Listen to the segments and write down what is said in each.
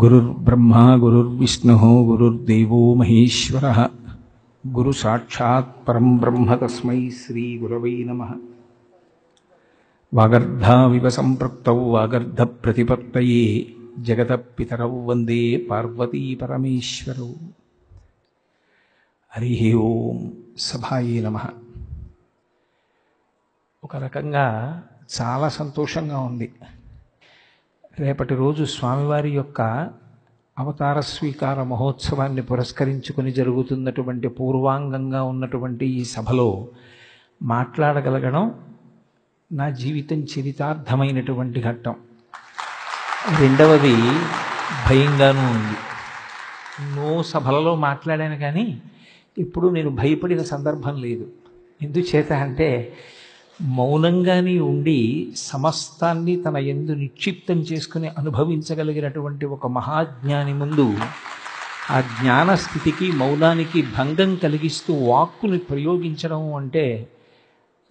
गुरुर्ब्रह्मा गुरुर्विष्णुः गुरुर्देवो महेश्वरः गुरु साक्षात् परं ब्रह्म तस्मै श्री गुरवे नमः। वागर्धाविव सम्पृक्तौ वागर्धप्रतिपत्तये जगतः पितरौ वन्दे पार्वती परमेश्वरौ। हरिः ओं सभाये नमः। ఒక రకంగా చాలా సంతోషంగా ఉంది. రేపటి రోజు స్వామివారి యొక్క అవతార స్వీకార మహోత్సవాన్ని పురస్కరించుకుని జరుగుతున్నటువంటి పూర్వాంగంగా ఉన్నటువంటి ఈ సభలో మాట్లాడగలగడం నా జీవితం చరితార్థమైనటువంటి ఘట్టం. రెండవది భయంగానూ ఉంది. ఎన్నో సభలలో మాట్లాడాను కానీ ఇప్పుడు నేను భయపడిన సందర్భం లేదు. ఎందుచేత అంటే మౌనంగానే ఉండి సమస్తాన్ని తన యందు నిక్షిప్తం చేసుకుని అనుభవించగలిగినటువంటి ఒక మహాజ్ఞాని ముందు ఆ జ్ఞానస్థితికి మౌనానికి భంగం కలిగిస్తూ వాక్కుని ప్రయోగించడం అంటే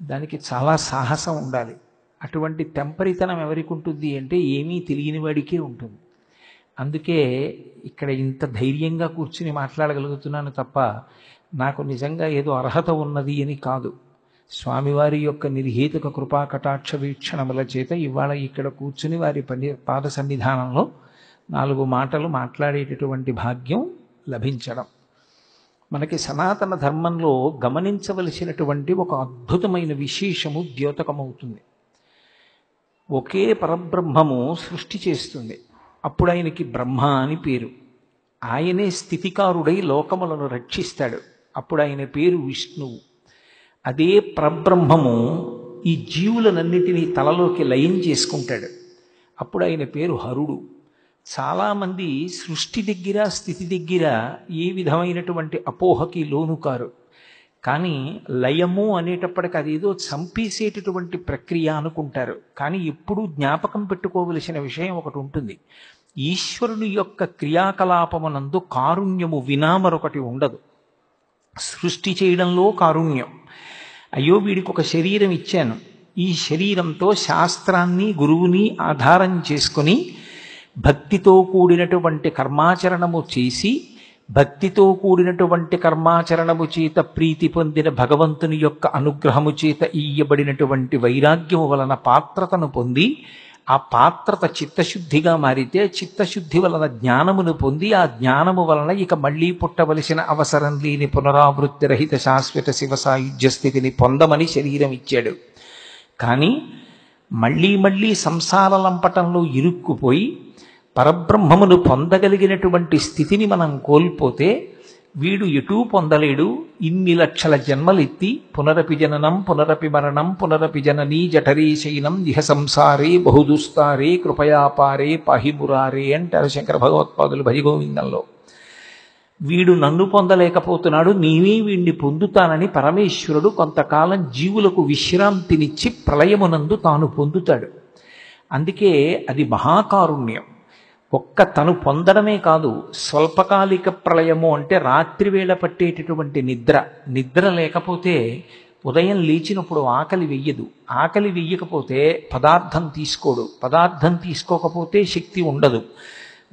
దానికి చాలా సాహసం ఉండాలి. అటువంటి తెంపరితనం ఎవరికి ఉంటుంది అంటే ఏమీ తెలియని వాడికే ఉంటుంది. అందుకే ఇక్కడ ఇంత ధైర్యంగా కూర్చుని మాట్లాడగలుగుతున్నాను తప్ప నాకు నిజంగా ఏదో అర్హత ఉన్నది అని కాదు. స్వామివారి యొక్క నిర్హేతుక కృపా కటాక్ష వీక్షణముల చేత ఇవాళ ఇక్కడ కూర్చుని వారి పాద సన్నిధానంలో 4 మాటలు మాట్లాడేటటువంటి భాగ్యం లభించడం మనకి సనాతన ధర్మంలో గమనించవలసినటువంటి ఒక అద్భుతమైన విశేషము ద్యోతకమవుతుంది. ఒకే పరబ్రహ్మము సృష్టి చేస్తుంది. అప్పుడు ఆయనకి బ్రహ్మ అని పేరు. ఆయనే స్థితికారుడై లోకములను రక్షిస్తాడు. అప్పుడు ఆయన పేరు విష్ణువు. అదే పరబ్రహ్మము ఈ జీవులనన్నిటినీ తలలోకి లయం చేసుకుంటాడు. అప్పుడు ఆయన పేరు హరుడు. చాలామంది సృష్టి దగ్గర స్థితి దగ్గర ఏ విధమైనటువంటి అపోహకి లోను కారు. కానీ లయము అనేటప్పటికి అదేదో చంపేసేటటువంటి ప్రక్రియ అనుకుంటారు. కానీ ఎప్పుడూ జ్ఞాపకం పెట్టుకోవలసిన విషయం ఒకటి ఉంటుంది. ఈశ్వరుని యొక్క క్రియాకలాపమునందు కారుణ్యము వినా మరొకటి ఉండదు. సృష్టి చేయడంలో కారుణ్యం. అయ్యో వీడికి ఒక శరీరం ఇచ్చాను, ఈ శరీరంతో శాస్త్రాన్ని గురువుని ఆధారం చేసుకుని భక్తితో కూడినటువంటి కర్మాచరణము చేసి భక్తితో కూడినటువంటి కర్మాచరణము చేత ప్రీతి పొందిన భగవంతుని యొక్క అనుగ్రహము చేత ఇయ్యబడినటువంటి వైరాగ్యము వలన పాత్రతను పొంది ఆ పాత్రత చిత్తశుద్ధిగా మారితే చిత్తశుద్ధి వలన జ్ఞానమును పొంది ఆ జ్ఞానము వలన ఇక మళ్ళీ పుట్టవలసిన అవసరం లేని పునరావృత్తి రహిత శాశ్వత శివ సాయుధ్య స్థితిని పొందమని శరీరం ఇచ్చాడు. కానీ మళ్ళీ మళ్ళీ సంసార లంపటంలో ఇరుక్కుపోయి పరబ్రహ్మమును పొందగలిగినటువంటి స్థితిని మనం కోల్పోతే వీడు ఎటూ పొందలేడు. ఇన్ని లక్షల జన్మలెత్తి పునరపి జననం పునరపి మరణం పునరపి జననీ జఠరీ శైనం ఇహ సంసారే బహుదుస్తారే కృపయాపారే పాహిమురారే అంటారు శంకర భగవత్పాదులు భజగోవిందంలో. వీడు నన్ను పొందలేకపోతున్నాడు, నీవే వీడిని పొందుతానని పరమేశ్వరుడు కొంతకాలం జీవులకు విశ్రాంతినిచ్చి ప్రళయమునందు తాను పొందుతాడు. అందుకే అది మహాకారుణ్యం. ఒక్క తను పొందడమే కాదు, స్వల్పకాలిక ప్రళయము అంటే రాత్రివేళ పట్టేటటువంటి నిద్ర లేకపోతే ఉదయం లేచినప్పుడు ఆకలి వెయ్యదు. ఆకలి వెయ్యకపోతే పదార్థం తీసుకోడు. పదార్థం తీసుకోకపోతే శక్తి ఉండదు.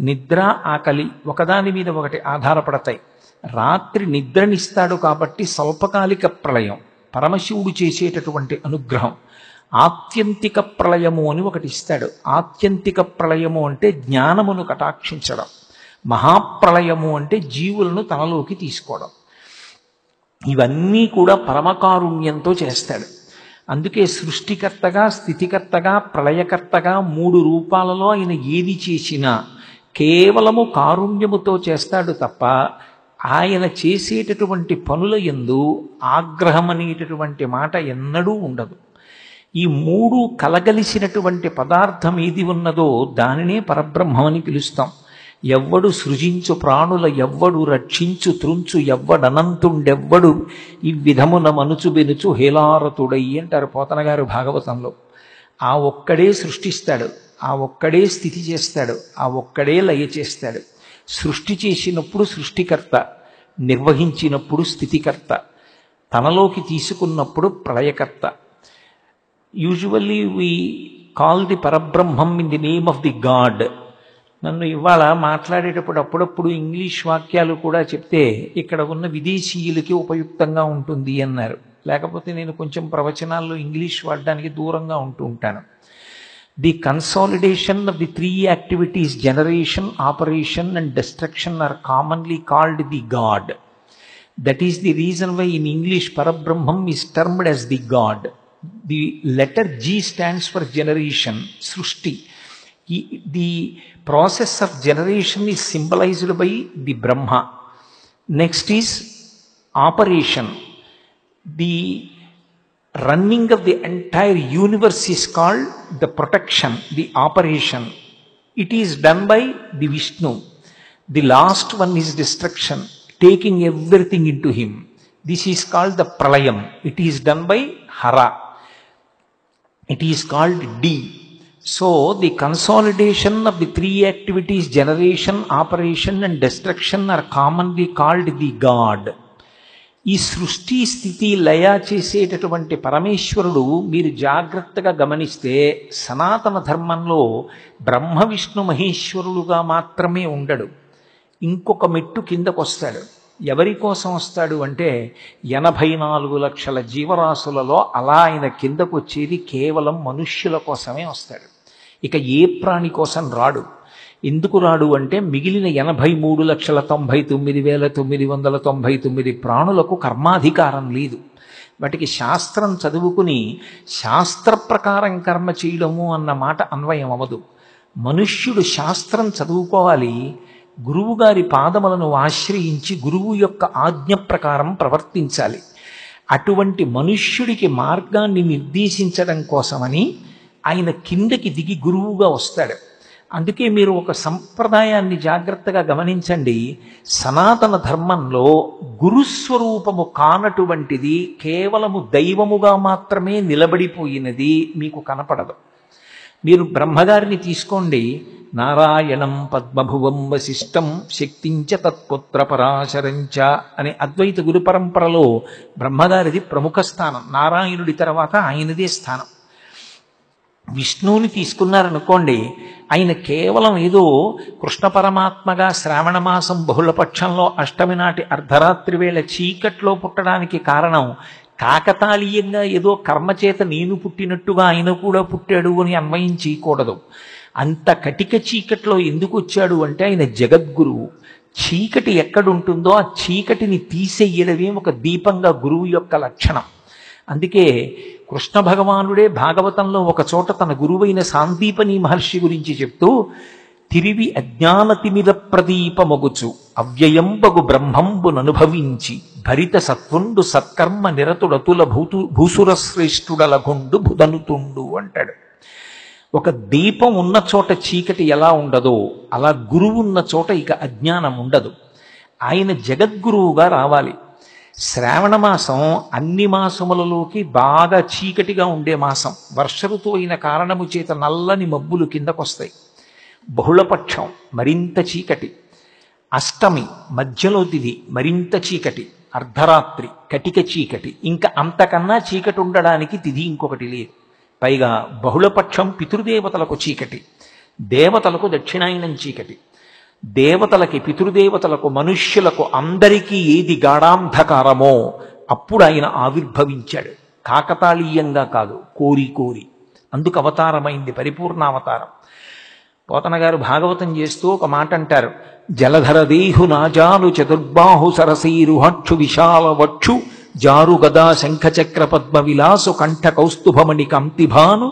నిద్ర ఆకలి ఒకదాని మీద ఒకటి ఆధారపడతాయి. రాత్రి నిద్రనిస్తాడు కాబట్టి స్వల్పకాలిక ప్రళయం పరమశివుడు చేసేటటువంటి అనుగ్రహం. ఆత్యంతిక ప్రళయము అని ఒకటి ఇస్తాడు. ఆత్యంతిక ప్రళయము అంటే జ్ఞానమును కటాక్షించడం. మహాప్రళయము అంటే జీవులను తనలోకి తీసుకోవడం. ఇవన్నీ కూడా పరమకారుణ్యంతో చేస్తాడు. అందుకే సృష్టికర్తగా స్థితికర్తగా ప్రళయకర్తగా 3 రూపాలలో ఆయన ఏది చేసినా కేవలము కారుణ్యముతో చేస్తాడు తప్ప ఆయన చేసేటటువంటి పనుల యందు ఆగ్రహం అనేటటువంటి మాట ఎన్నడూ ఉండదు. ఈ 3 కలగలిసినటువంటి పదార్థం ఏది ఉన్నదో దానినే పరబ్రహ్మమని పిలుస్తాం. ఎవ్వడు సృజించు ప్రాణుల ఎవ్వడు రక్షించు త్రుంచు ఎవ్వడనంతుండెవ్వడు ఈ విధమున మనుచు బెనుచు హేలారతుడై అంటారు పోతనగారు భాగవతంలో. ఆ ఒక్కడే సృష్టిస్తాడు, ఆ ఒక్కడే స్థితి చేస్తాడు, ఆ ఒక్కడే లయ చేస్తాడు. సృష్టి చేసినప్పుడు సృష్టికర్త, నిర్వహించినప్పుడు స్థితికర్త, తనలోకి తీసుకున్నప్పుడు ప్రళయకర్త. Usually we call the Parabrahman in the name of the God. నన్ను ఇవాళ మాట్లాడేటప్పుడు అప్పుడప్పుడు ఇంగ్లీష్ వాక్యాలు కూడా చెప్తే ఇక్కడ ఉన్న విదేశీయులకి ఉపయుక్తంగా ఉంటుంది అన్నారు. లేకపోతే నేను కొంచెం ప్రవచనాల్లో ఇంగ్లీష్ వాడడానికి దూరంగా ఉంటూ ఉంటాను. The consolidation of the three activities generation, operation and destruction are commonly called the God. That is the reason why in English Parabrahman is termed as the God. The letter G stands for generation, Srushti. The process of generation is symbolized by the Brahma. Next is operation. The running of the entire universe is called the protection, the operation. It is done by the Vishnu. The last one is destruction, taking everything into him. This is called the pralayam. It is done by Hara. It is called D. So the consolidation of the three activities, generation, operation and destruction, are commonly called the God. ఈ సృష్టి స్థితి లయ చేసేటటువంటి పరమేశ్వరుడు మీరు జాగ్రత్తగా గమనిస్తే సనాతన ధర్మంలో బ్రహ్మ విష్ణు మహేశ్వరుడుగా మాత్రమే ఉండడు. ఇంకొక మెట్టు కిందకు వస్తాడు. ఎవరి కోసం వస్తాడు అంటే 84 లక్షల జీవరాశులలో అలా ఆయన కిందకు వచ్చేది కేవలం మనుష్యుల కోసమే వస్తాడు. ఇక ఏ ప్రాణి కోసం రాడు. ఎందుకు రాడు అంటే మిగిలిన 83,99,999 ప్రాణులకు కర్మాధికారం లేదు. వాటికి శాస్త్రం చదువుకుని శాస్త్ర ప్రకారం కర్మ చేయడము అన్న మాట అన్వయం అవ్వదు. మనుష్యుడు శాస్త్రం చదువుకోవాలి, గురువుగారి పాదములను ఆశ్రయించి గురువు యొక్క ఆజ్ఞ ప్రకారం ప్రవర్తించాలి. అటువంటి మనుష్యుడికి మార్గాన్ని నిర్దేశించడం కోసమని ఆయన కిందకి దిగి గురువుగా వస్తాడు. అందుకే మీరు ఒక సంప్రదాయాన్ని జాగ్రత్తగా గమనించండి. సనాతన ధర్మంలో గురుస్వరూపము కానటువంటిది కేవలము దైవముగా మాత్రమే నిలబడిపోయినది మీకు కనపడదు. మీరు బ్రహ్మగారిని తీసుకోండి. నారాయణం పద్మభువం వశిష్టం శక్తించ తత్పుత్ర పరాశరంచ అనే అద్వైత గురు పరంపరలో బ్రహ్మగారిది ప్రముఖ స్థానం. నారాయణుడి తర్వాత ఆయనదే స్థానం. విష్ణువుని తీసుకున్నారనుకోండి, ఆయన కేవలం ఏదో కృష్ణ పరమాత్మగా శ్రావణ మాసం బహుళపక్షంలో అష్టమి నాటి అర్ధరాత్రి వేళ చీకట్లో పుట్టడానికి కారణం కాకతాళీయంగా ఏదో కర్మచేత నేను పుట్టినట్టుగా ఆయన కూడా పుట్టాడు అని అన్వయం చేయకూడదు. అంత కటిక చీకట్లో ఎందుకు వచ్చాడు అంటే ఆయన జగద్గురువు. చీకటి ఎక్కడుంటుందో ఆ చీకటిని తీసేయడమే ఒక దీపంగా గురువు యొక్క లక్షణం. అందుకే కృష్ణ భగవానుడే భాగవతంలో ఒక చోట తన గురువైన సాందీపని మహర్షి గురించి చెప్తూ, తిరివి అజ్ఞానతిమిర ప్రదీపమొగుచు అవ్యయంబగు బ్రహ్మంబుననుభవించి భరిత సత్వుండు సత్కర్మ నిరతుడతుల భూసుర శ్రేష్ఠుడలగుండు బుధనుతుండు అంటాడు. ఒక దీపం ఉన్న చోట చీకటి ఎలా ఉండదో అలా గురువు ఉన్న చోట ఇక అజ్ఞానం ఉండదు. ఆయన జగద్గురువుగా రావాలి. శ్రావణ మాసం అన్ని మాసములలోకి బాగా చీకటిగా ఉండే మాసం. వర్ష ఋతువు అయిన కారణము చేత నల్లని మబ్బులు కిందకొస్తాయి. బహుళపక్షం మరింత చీకటి, అష్టమి మధ్యలో తిథి మరింత చీకటి, అర్ధరాత్రి కటిక చీకటి, ఇంకా అంతకన్నా చీకటి ఉండడానికి తిథి ఇంకొకటి లేదు. పైగా బహుళపక్షం పితృదేవతలకు చీకటి, దేవతలకు దక్షిణాయనం చీకటి. దేవతలకి, పితృదేవతలకు, మనుష్యులకు అందరికీ ఏది గాఢాంధకారమో అప్పుడు ఆయన ఆవిర్భవించాడు. కాకతాళీయంగా కాదు, కోరి కోరి. అందుకు అవతారమైంది పరిపూర్ణావతారం. పోతన గారు భాగవతం చేస్తూ ఒక మాట అంటారు. జలధర దేహు నాజాలు చతుర్బాహు సరసీరుహక్షు విశాల వక్షు జారు గదా శంఖచక్ర పద్మ విలాసు కంఠ కౌస్తుభమణి కంతిభాను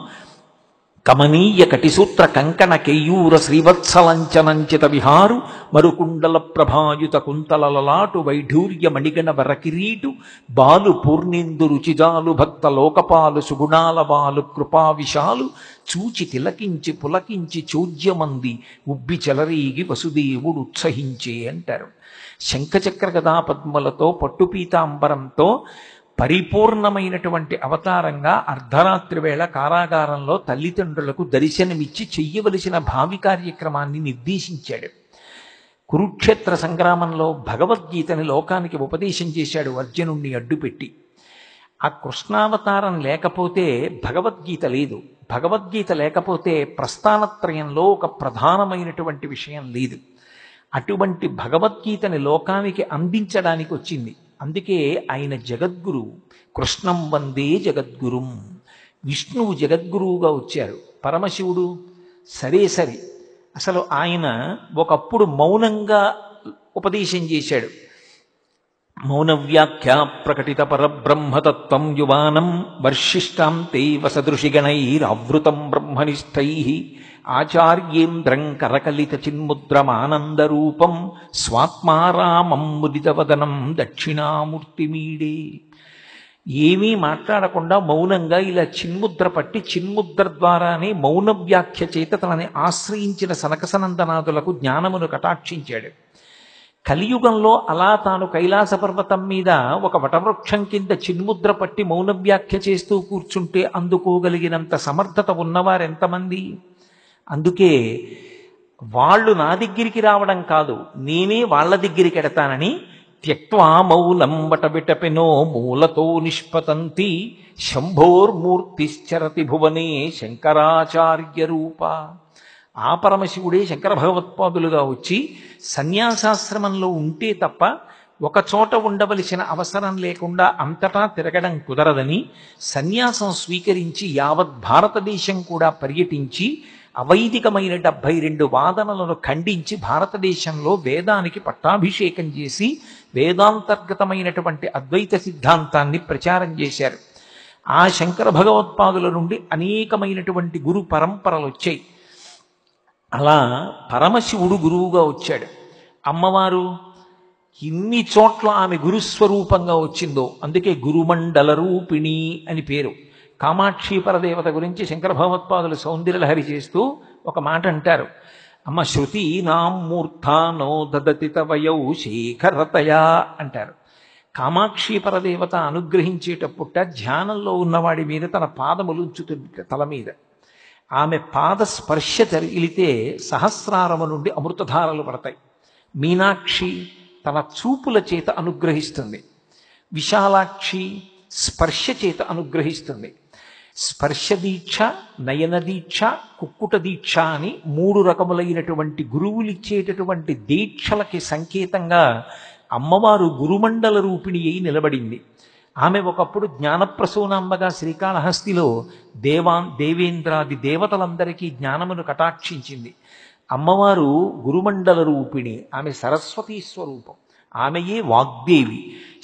కమనీయ కటిసూత్ర కంకణ కేయూర శ్రీవత్సలంచనంచిత విహారు మరుకుండల ప్రభాయుత కుంతలలలాటు వైఢూర్య మణిగణ వరకిరీటు బాలు పూర్ణేందు రుచిజాలు భక్త లోకపాలు సుగుణాల బాలు కృపా విశాలు చూచి తిలకించి పులకించి చోద్యమంది ఉబ్బి చెలరీగి వసుదేవుడు ఉత్సహించే అంటారు. శంఖచక్ర గదా పద్మలతో పట్టుపీతాంబరంతో పరిపూర్ణమైనటువంటి అవతారంగా అర్ధరాత్రి వేళ కారాగారంలో తల్లిదండ్రులకు దర్శనమిచ్చి చెయ్యవలసిన భావి కార్యక్రమాన్ని నిర్దేశించాడు. కురుక్షేత్ర సంగ్రామంలో భగవద్గీతని లోకానికి ఉపదేశం చేశాడు అర్జునుణ్ణి అడ్డుపెట్టి. ఆ కృష్ణావతారం లేకపోతే భగవద్గీత లేదు. భగవద్గీత లేకపోతే ప్రస్థానత్రయంలో ఒక ప్రధానమైనటువంటి విషయం లేదు. అటువంటి భగవద్గీతని లోకానికి అందించడానికి వచ్చింది. అందుకే ఆయన జగద్గురు. కృష్ణం వందే జగద్గురుం. విష్ణువు జగద్గురువుగా వచ్చారు. పరమశివుడు సరే. అసలు ఆయన ఒకప్పుడు మౌనంగా ఉపదేశం చేశాడు. మౌన వ్యాఖ్య ప్రకటిత పరబ్రహ్మతత్వం యువానం వర్షిష్టాం తే వసదృషిగణైరావృతం బ్రహ్మనిష్టై ఆచార్యేంద్రం కరకలిత చిన్ముద్రమానందరూపం స్వాత్మారామం ముదితవదనం దక్షిణామూర్తిమీడే. ఏమీ మాట్లాడకుండా మౌనంగా ఇలా చిన్ముద్ర పట్టి చిన్ముద్ర ద్వారానే మౌన వ్యాఖ్య చేత తనని ఆశ్రయించిన సనకసనందనాదులకు జ్ఞానమును కటాక్షించాడు. కలియుగంలో అలా తాను కైలాస పర్వతం మీద ఒక వటవృక్షం కింద చిన్ముద్ర పట్టి మౌన వ్యాఖ్య చేస్తూ కూర్చుంటే అందుకోగలిగినంత సమర్థత ఉన్నవారెంతమంది? అందుకే వాళ్ళు నా దగ్గరికి రావడం కాదు, నేనే వాళ్ళ దగ్గరికి ఎడతానని త్యక్వా మౌలం వటవిటపినో మూలతో నిష్పతంతి శంభోర్మూర్తిశ్చరతి భువనే శంకరాచార్య రూప. ఆ పరమశివుడే శంకర భగవత్పాదులుగా వచ్చి సన్యాసాశ్రమంలో ఉంటే తప్ప ఒక చోట ఉండవలసిన అవసరం లేకుండా అంతటా తిరగడం కుదరదని సన్యాసం స్వీకరించి యావత్ భారతదేశం కూడా పర్యటించి అవైదికమైన 72 వాదనలను ఖండించి భారతదేశంలో వేదానికి పట్టాభిషేకం చేసి వేదాంతర్గతమైనటువంటి అద్వైత సిద్ధాంతాన్ని ప్రచారం చేశారు. ఆ శంకర భగవత్పాదుల నుండి అనేకమైనటువంటి గురు పరంపరలు వచ్చాయి. అలా పరమశివుడు గురువుగా వచ్చాడు. అమ్మవారు ఇన్ని చోట్ల ఆమె గురుస్వరూపంగా వచ్చిందో అందుకే గురుమండల రూపిణి అని పేరు. కామాక్షి పరదేవత గురించి శంకర భగవత్పాదులు సౌందర్యలహరి చేస్తూ ఒక మాట అంటారు. అమ్మ శృతి నాం మూర్ధానో దదతి తవయౌ శేఖరతయా అంటారు. కామాక్షి పరదేవత అనుగ్రహించేటప్పుట ధ్యానంలో ఉన్నవాడి మీద తన పాదములు ఉంచుతుంది తల మీద. ఆమె పాద స్పర్శ తగిలితే సహస్రారము నుండి అమృతధారలు పడతాయి. మీనాక్షి తన చూపుల చేత అనుగ్రహిస్తుంది. విశాలాక్షి స్పర్శ చేత అనుగ్రహిస్తుంది. స్పర్శ దీక్ష, నయన దీక్ష, కుక్కుట దీక్ష అని 3 రకములైనటువంటి గురువులిచ్చేటటువంటి దీక్షలకి సంకేతంగా అమ్మవారు గురుమండల రూపిణి అయి నిలబడింది. ఆమె ఒకప్పుడు జ్ఞానప్రసూనాంబగా శ్రీకాళహస్తిలో దేవేంద్రాది దేవతలందరికీ జ్ఞానమును కటాక్షించింది. అమ్మవారు గురుమండల రూపిణి. ఆమె సరస్వతీ స్వరూపం. ఆమెయే వాగ్దేవి.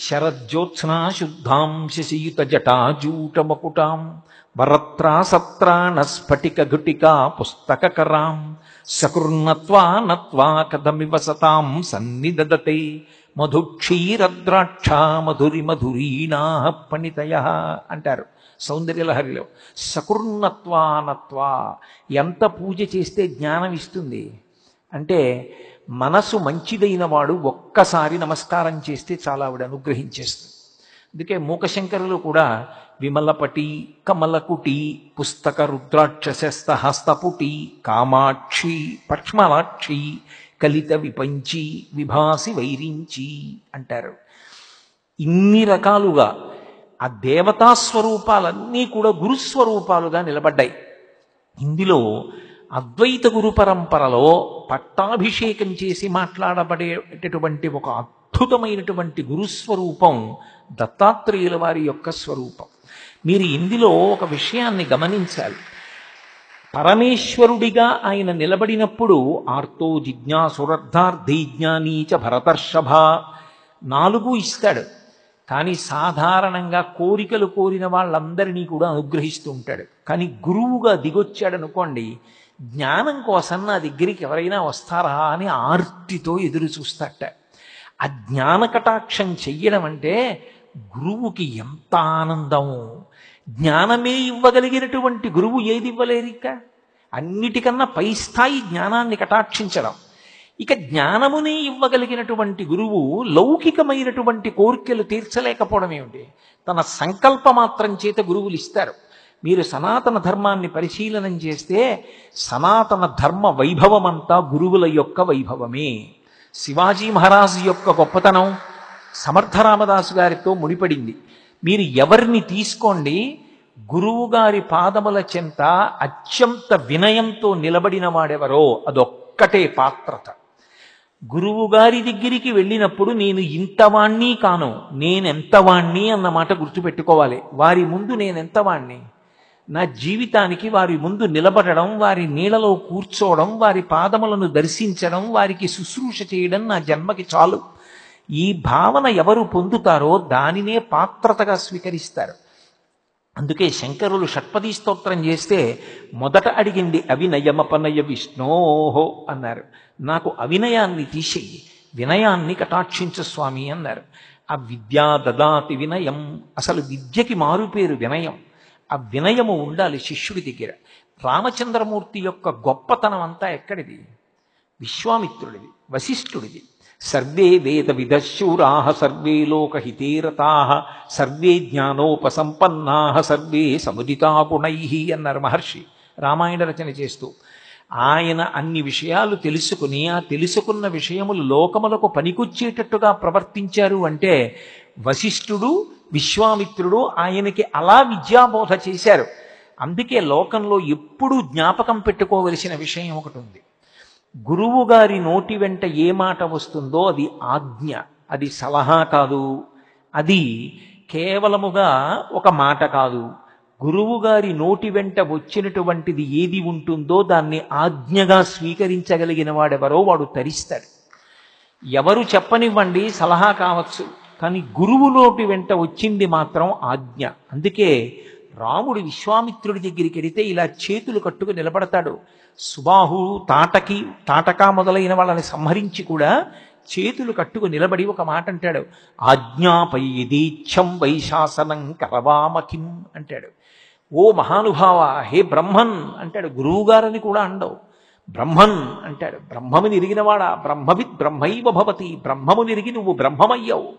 శరజ్యోత్స్నా శుద్ధాం శశియుత జటాజూటమకుటాం వరత్రా సత్రాణ స్ఫటిక ఘటికా పుస్తకకరాం సకృన్నత్వా నత్వా కథమివ సతాం సన్నిదదతే మధుక్షీరద్రాక్ష మధురి మధురీణా పణితయ అంటారు సౌందర్యలహరిలో. సకృన్నత్వానత్వా ఎంత పూజ చేస్తే జ్ఞానం ఇస్తుంది అంటే మనసు మంచిదైన వాడు ఒక్కసారి నమస్కారం చేస్తే చాలా ఆవిడ అనుగ్రహించేస్తుంది. అందుకే మూకశంకరులు కూడా విమలపటి కమలకుటి పుస్తక రుద్రాక్షస్త హస్తపుటి కామాక్షి పక్ష్మలాక్షి కలిత విపంచి విభాసి వైరించి అంటారు. ఇన్ని రకాలుగా ఆ దేవతాస్వరూపాలన్నీ కూడా గురుస్వరూపాలుగా నిలబడ్డాయి. ఇందులో అద్వైత గురు పరంపరలో పట్టాభిషేకం చేసి మాట్లాడబడేటటువంటి ఒక అద్భుతమైనటువంటి గురుస్వరూపం దత్తాత్రేయుల వారి యొక్క స్వరూపం. మీరు ఇందులో ఒక విషయాన్ని గమనించాలి. పరమేశ్వరుడిగా ఆయన నిలబడినప్పుడు ఆర్తో జిజ్ఞాసురర్థార్థి జ్ఞానీచ భరతర్షభ 4 ఇస్తాడు. కానీ సాధారణంగా కోరికలు కోరిన వాళ్ళందరినీ కూడా అనుగ్రహిస్తూ ఉంటాడు. కానీ గురువుగా దిగొచ్చాడనుకోండి, జ్ఞానం కోసం నా దగ్గరికి ఎవరైనా వస్తారా అని ఆర్తితో ఎదురు చూస్తాట. ఆ జ్ఞాన కటాక్షం చెయ్యడం అంటే గురువుకి ఎంత ఆనందం. జ్ఞానమే ఇవ్వగలిగినటువంటి గురువు ఏది ఇవ్వలేరిక. అన్నిటికన్నా పై స్థాయి జ్ఞానాన్ని కటాక్షించడం. ఇక జ్ఞానమునే ఇవ్వగలిగినటువంటి గురువు లౌకికమైనటువంటి కోరికలు తీర్చలేకపోవడం ఏమిటి? తన సంకల్పమాత్రం చేత గురువులు ఇస్తారు. మీరు సనాతన ధర్మాన్ని పరిశీలనం చేస్తే సనాతన ధర్మ వైభవమంతా గురువుల యొక్క వైభవమే. శివాజీ మహారాజు యొక్క గొప్పతనం సమర్థరామదాసు గారితో ముడిపడింది. మీరు ఎవరిని తీసుకోండి, గురువుగారి పాదముల చెంత అత్యంత వినయంతో నిలబడిన వాడెవరో అదొక్కటే పాత్రత. గురువుగారి దగ్గరికి వెళ్ళినప్పుడు నేను ఇంతవాణ్ణి కాను, నేనెంతవాణ్ణి అన్నమాట గుర్తుపెట్టుకోవాలి. వారి ముందు నేనెంతవాణ్ణి, నా జీవితానికి వారి ముందు నిలబడడం, వారి నీళ్ళలో కూర్చోవడం, వారి పాదములను దర్శించడం, వారికి శుశ్రూష చేయడం నా జన్మకి చాలు. ఈ భావన ఎవరు పొందుతారో దానినే పాత్రతగా స్వీకరిస్తారు. అందుకే శంకరులు షట్పదీ స్తోత్రం చేస్తే మొదట అడిగింది అవినయమపనయ విష్ణోహో అన్నారు. నాకు అవినయాన్ని తీసేయి, వినయాన్ని కటాక్షించు స్వామి అన్నారు. ఆ విద్యా దదాతి వినయం, అసలు విద్యకి మారుపేరు వినయం. ఆ వినయము ఉండాలి శిష్యుడి దగ్గర. రామచంద్రమూర్తి యొక్క గొప్పతనం అంతా ఎక్కడిది? విశ్వామిత్రుడిది, వశిష్ఠుడిది. సర్వే వేద విదశూరాః సర్వే లోకహితేరతాః సర్వే జ్ఞానోపసంపన్నాః సర్వే సముదితా గుణైః అన్నారు మహర్షి రామాయణ రచన చేస్తూ. ఆయన అన్ని విషయాలు తెలుసుకుని ఆ తెలుసుకున్న విషయములు లోకములకు పనికొచ్చేటట్టుగా ప్రవర్తించారు అంటే వశిష్ఠుడు, విశ్వామిత్రుడు ఆయనకి అలా విద్యాబోధ చేశారు. అందుకే లోకంలో ఎప్పుడూ జ్ఞాపకం పెట్టుకోవలసిన విషయం ఒకటి ఉంది. గురువు గారి నోటి వెంట ఏ మాట వస్తుందో అది ఆజ్ఞ, అది సలహా కాదు, అది కేవలముగా ఒక మాట కాదు. గురువు గారి నోటి వెంట వచ్చినటువంటిది ఏది ఉంటుందో దాన్ని ఆజ్ఞగా స్వీకరించగలిగిన వాడెవరో వాడు తరిస్తాడు. ఎవరు చెప్పనివ్వండి, సలహా కావచ్చు, కానీ గురువు నోటి వెంట వచ్చింది మాత్రం ఆజ్ఞ. అందుకే రాముడు విశ్వామిత్రుడి దగ్గరికి వెడితే ఇలా చేతులు కట్టుకు నిలబడతాడు. సుబాహు, తాటక మొదలైన వాళ్ళని సంహరించి కూడా చేతులు కట్టుకు నిలబడి ఒక మాట అంటాడు, ఆజ్ఞాపై యదీచ్ఛం వైశాసనం కరవామకిం అంటాడు. ఓ మహానుభావ, హే బ్రహ్మన్ అంటాడు. గురువుగారని కూడా అండవు, బ్రహ్మన్ అంటాడు. బ్రహ్మముని ఎరిగినవాడా, బ్రహ్మవిద్ బ్రహ్మైవ భవతి, బ్రహ్మముని ఎరిగి నువ్వు బ్రహ్మమయ్యావు.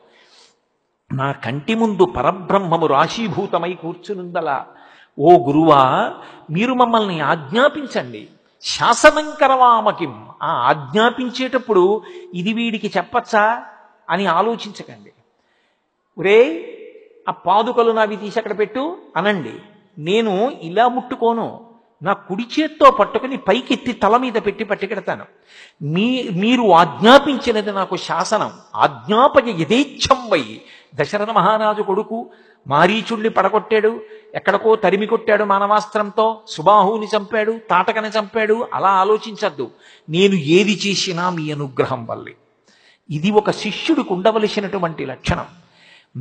నా కంటి ముందు పరబ్రహ్మము రాశీభూతమై కూర్చునుందలా. ఓ గురువా, మీరు మమ్మల్ని ఆజ్ఞాపించండి. శాసనం కరవామకిం, ఆ ఆజ్ఞాపించేటప్పుడు ఇది వీడికి చెప్పచ్చా అని ఆలోచించకండి. ఒరే, ఆ పాదుకలు నావి తీసి అక్కడ పెట్టు అనండి. నేను ఇలా ముట్టుకోను, నా కుడి చేత్తో పట్టుకుని పైకెత్తి తల మీద పెట్టి పట్టుకెడతాను. మీరు ఆజ్ఞాపించినది నాకు శాసనం. ఆజ్ఞాపయ యథేచ్ఛం వై. దశరథ మహారాజు కొడుకు మారీచుణ్ణి పడగొట్టాడు, ఎక్కడికో తరిమి కొట్టాడు మానవాస్త్రంతో, సుబాహుని చంపాడు, తాటకని చంపాడు. అలా ఆలోచించద్దు. నేను ఏది చేసినా మీ అనుగ్రహం వల్లే. ఇది ఒక శిష్యుడికి ఉండవలసినటువంటి లక్షణం.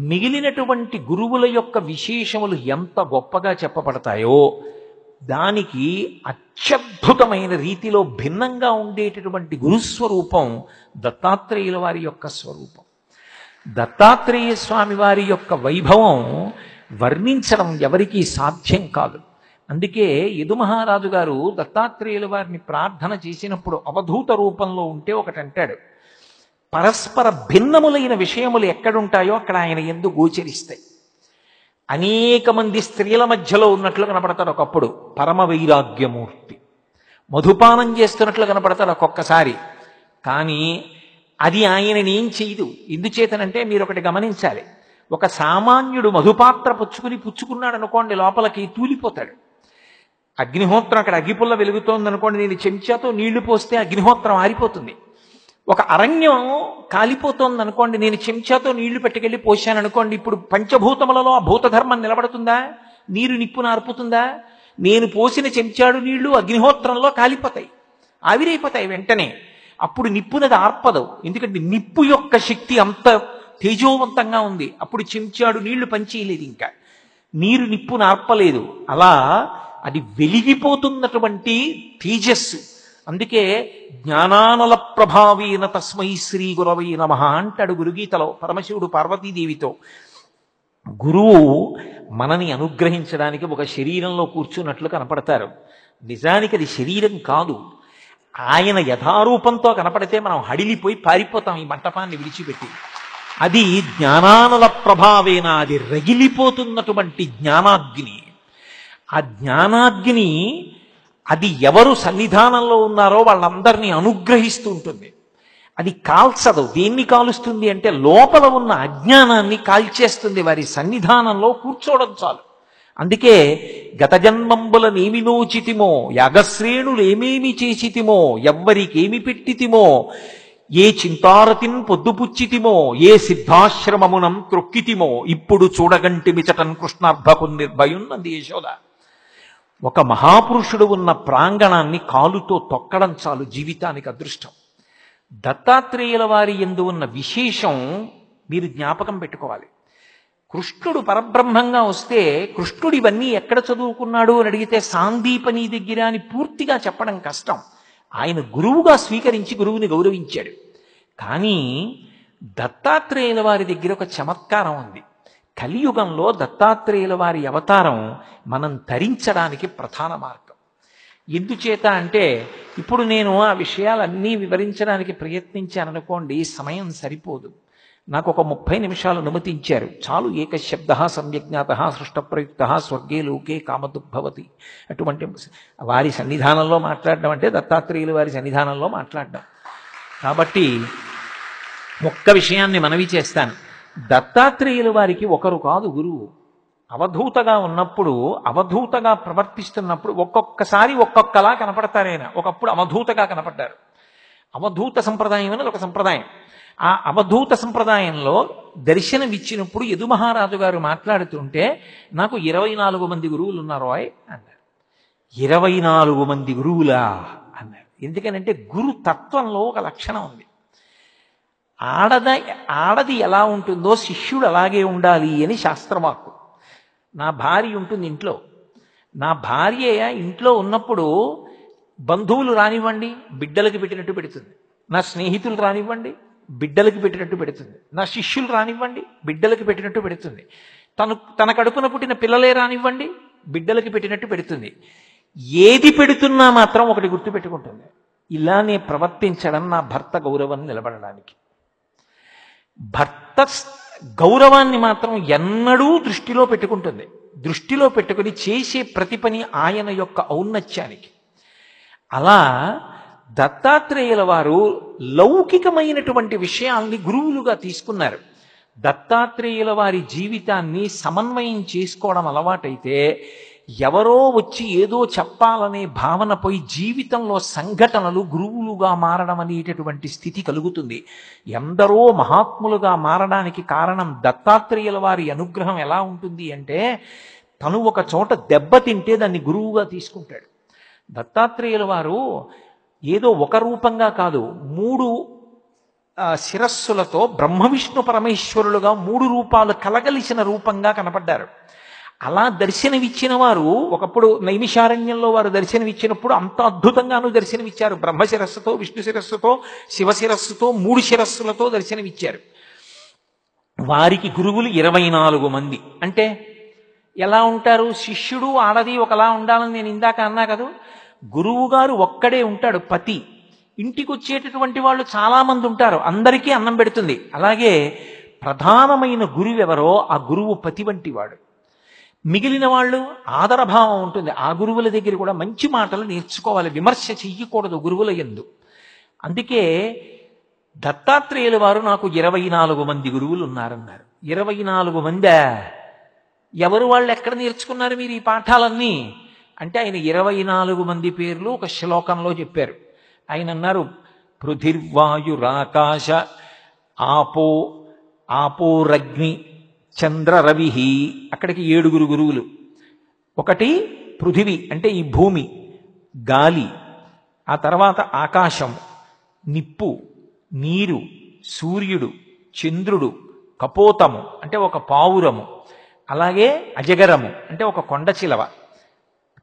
మిగిలినటువంటి గురువుల యొక్క విశేషములు ఎంత గొప్పగా చెప్పబడతాయో దానికి అత్యద్భుతమైన రీతిలో భిన్నంగా ఉండేటటువంటి గురుస్వరూపం దత్తాత్రేయుల వారి యొక్క స్వరూపం. దత్తాత్రేయ స్వామి వారి యొక్క వైభవం వర్ణించడం ఎవరికీ సాధ్యం కాదు. అందుకే యదుమహారాజు గారు దత్తాత్రేయుల వారిని ప్రార్థన చేసినప్పుడు అవధూత రూపంలో ఉంటే ఒకటంటాడు, పరస్పర భిన్నములైన విషయములు ఎక్కడుంటాయో అక్కడ ఆయన యందు గోచరిస్తాయి. అనేక మంది స్త్రీల మధ్యలో ఉన్నట్లు కనపడతాడు ఒకప్పుడు, పరమ వైరాగ్యమూర్తి. మధుపానం చేస్తున్నట్లు కనపడతాడు ఒక్కొక్కసారి, కానీ అది ఆయనని ఏం చేయదు. ఎందుచేతనంటే మీరు ఒకటి గమనించాలి, ఒక సామాన్యుడు మధుపాత్ర పుచ్చుకున్నాడు అనుకోండి, లోపలికి తూలిపోతాడు. అగ్నిహోత్రం, అక్కడ అగ్గిపుల్ల వెలుగుతోంది అనుకోండి, నేను చెంచాతో నీళ్లు పోస్తే అగ్నిహోత్రం ఆరిపోతుంది. ఒక అరణ్యం కాలిపోతోంది అనుకోండి, నేను చెంచాతో నీళ్లు పెట్టుకెళ్ళి పోశాను అనుకోండి, ఇప్పుడు పంచభూతములలో ఆ భూతధర్మం నిలబడుతుందా? నీరు నిప్పును ఆర్పుతుందా? నేను పోసిన చెంచాడు నీళ్లు అగ్నిహోత్రంలో కాలిపోతాయి, ఆవిరైపోతాయి వెంటనే. అప్పుడు నిప్పునది ఆర్పదు, ఎందుకంటే నిప్పు యొక్క శక్తి అంత తేజోవంతంగా ఉంది. అప్పుడు చెంచాడు నీళ్లు పనిచేయలేదు, ఇంకా నీరు నిప్పును ఆర్పలేదు. అలా అది వెలిగిపోతున్నటువంటి తేజస్సు. అందుకే జ్ఞానానల ప్రభావేన తస్మై శ్రీ గురవై నమః అంటాడు గురుగీతలో పరమశివుడు పార్వతీదేవితో. గురువు మనని అనుగ్రహించడానికి ఒక శరీరంలో కూర్చున్నట్లు కనపడతారు. నిజానికి అది శరీరం కాదు. ఆయన యథారూపంతో కనపడితే మనం హడిలిపోయి పారిపోతాం ఈ మంటపాన్ని విడిచిపెట్టి. అది జ్ఞానానల ప్రభావేన, అది రగిలిపోతున్నటువంటి జ్ఞానాగ్ని. ఆ జ్ఞానాగ్ని అది ఎవరు సన్నిధానంలో ఉన్నారో వాళ్ళందరినీ అనుగ్రహిస్తూ ఉంటుంది. అది కాల్చదు. దేన్ని కాలుస్తుంది అంటే లోపల ఉన్న అజ్ఞానాన్ని కాల్చేస్తుంది. వారి సన్నిధానంలో కూర్చోవడం చాలు. అందుకే గత జన్మంబులనేమి నోచితిమో యాగశ్రేణులేమేమి చేసితిమో ఎవ్వరికేమి పెట్టితిమో ఏ చింతారతిన్ పొద్దుపుచ్చితిమో ఏ సిద్ధాశ్రమమునం త్రొక్కితిమో ఇప్పుడు చూడగంటి మిచటన్ కృష్ణార్భకు నిర్భయున్నది యశోద. ఒక మహాపురుషుడు ఉన్న ప్రాంగణాన్ని కాలుతో తొక్కడం చాలు జీవితానికి అదృష్టం. దత్తాత్రేయుల వారి యందు ఉన్న విశేషం మీరు జ్ఞాపకం పెట్టుకోవాలి. కృష్ణుడు పరబ్రహ్మంగా వస్తే కృష్ణుడు ఇవన్నీ ఎక్కడ చదువుకున్నాడు అని అడిగితే సాందీపని దగ్గర అని పూర్తిగా చెప్పడం కష్టం. ఆయన గురువుగా స్వీకరించి గురువుని గౌరవించాడు. కానీ దత్తాత్రేయుల వారి దగ్గర ఒక చమత్కారం ఉంది. కలియుగంలో దత్తాత్రేయుల వారి అవతారం మనం తరించడానికి ప్రధాన మార్గం. ఎందుచేత అంటే ఇప్పుడు నేను ఆ విషయాలన్నీ వివరించడానికి ప్రయత్నించాననుకోండి, సమయం సరిపోదు. నాకు ఒక 30 నిమిషాలు అనుమతించారు చాలు. ఏకశబ్ద సమ్యజ్ఞాత సృష్టప్రయుక్త స్వర్గే లోకే కామదుగ్భవతి. అటువంటి వారి సన్నిధానంలో మాట్లాడడం అంటే దత్తాత్రేయుల వారి సన్నిధానంలో మాట్లాడడం. కాబట్టి ఒక్క విషయాన్ని మనవి చేస్తాను. దత్తాత్రేయుల వారికి ఒకరు కాదు గురువు. అవధూతగా ఉన్నప్పుడు, అవధూతగా ప్రవర్తిస్తున్నప్పుడు ఒక్కొక్కసారి ఒక్కొక్కలా కనపడతారైనా. ఒకప్పుడు అవధూతగా కనపడ్డారు. అవధూత సంప్రదాయం అనేది ఒక సంప్రదాయం. ఆ అవధూత సంప్రదాయంలో దర్శనమిచ్చినప్పుడు యదు మహారాజు గారు మాట్లాడుతుంటే నాకు 24 మంది గురువులు ఉన్నారు అన్నారు. 24 మంది గురువులా అన్నారు. ఎందుకనంటే గురు తత్వంలో ఒక లక్షణం ఉంది. ఆడది ఎలా ఉంటుందో శిష్యుడు అలాగే ఉండాలి అని శాస్త్రవాక్కు. నా భార్య ఉంటుంది ఇంట్లో. నా భార్య ఇంట్లో ఉన్నప్పుడు బంధువులు రానివ్వండి బిడ్డలకి పెట్టినట్టు పెడుతుంది. నా స్నేహితులు రానివ్వండి బిడ్డలకి పెట్టినట్టు పెడుతుంది. నా శిష్యులు రానివ్వండి బిడ్డలకి పెట్టినట్టు పెడుతుంది. తన కడుపున పుట్టిన పిల్లలే రానివ్వండి బిడ్డలకి పెట్టినట్టు పెడుతుంది. ఏది పెడుతున్నా మాత్రం ఒకటి గుర్తుపెట్టుకుంటుంది, ఇలానే ప్రవర్తించడం నా భర్త గౌరవాన్ని నిలబడడానికి. భర్త గౌరవాన్ని మాత్రం ఎన్నడూ దృష్టిలో పెట్టుకుంటుంది. దృష్టిలో పెట్టుకుని చేసే ప్రతి పని ఆయన యొక్క ఔన్నత్యానికి. అలా దత్తాత్రేయుల వారు లౌకికమైనటువంటి విషయాల్ని గురువులుగా తీసుకున్నారు. దత్తాత్రేయుల వారి జీవితాన్ని సమన్వయం చేసుకోవడం అలవాటైతే ఎవరో వచ్చి ఏదో చెప్పాలనే భావన పోయి జీవితంలో సంఘటనలు గురువులుగా మారడం అనేటటువంటి స్థితి కలుగుతుంది. ఎందరో మహాత్ములుగా మారడానికి కారణం దత్తాత్రేయుల వారి అనుగ్రహం ఎలా ఉంటుంది అంటే తను ఒక చోట దెబ్బతింటే దాన్ని గురువుగా తీసుకుంటాడు. దత్తాత్రేయుల వారు ఏదో ఒక రూపంగా కాదు, 3 శిరస్సులతో బ్రహ్మ విష్ణు పరమేశ్వరులుగా 3 రూపాలు కలగలిసిన రూపంగా కనపడ్డారు. అలా దర్శనమిచ్చిన వారు ఒకప్పుడు నైమిషారణ్యంలో వారు దర్శనమిచ్చినప్పుడు అంత అద్భుతంగానూ దర్శనమిచ్చారు. బ్రహ్మ శిరస్సుతో, విష్ణు శిరస్సుతో, శివ శిరస్సుతో 3 శిరస్సులతో దర్శనమిచ్చారు. వారికి గురువులు 24 మంది. అంటే ఎలా ఉంటారు? శిష్యుడు ఆడది ఒకలా ఉండాలని నేను ఇందాక అన్నా కదా. గురువు గారు ఒక్కడే ఉంటాడు పతి. ఇంటికి వచ్చేటటువంటి వాళ్ళు చాలా మంది ఉంటారు, అందరికీ అన్నం పెడుతుంది. అలాగే ప్రధానమైన గురువు ఎవరో ఆ గురువు పతి వంటి వాడు. మిగిలిన వాళ్ళు ఆదరభావం ఉంటుంది. ఆ గురువుల దగ్గర కూడా మంచి మాటలు నేర్చుకోవాలి, విమర్శ చెయ్యకూడదు గురువుల యందు. అందుకే దత్తాత్రేయుల వారు నాకు 24 మంది గురువులు ఉన్నారన్నారు. 24 మందా? ఎవరు వాళ్ళు ఎక్కడ నేర్చుకున్నారు మీరు ఈ పాఠాలన్నీ అంటే ఆయన 24 మంది పేర్లు ఒక శ్లోకంలో చెప్పారు. ఆయన అన్నారు పృథిర్వాయురాకాశ ఆపోరగ్ని చంద్ర రవి. అక్కడికి 7 గురువులు. ఒకటి పృథివి అంటే ఈ భూమి, గాలి, ఆ తర్వాత ఆకాశం, నిప్పు, నీరు, సూర్యుడు, చంద్రుడు, కపోతము అంటే ఒక పావురము, అలాగే అజగరము అంటే ఒక కొండ చిలవ.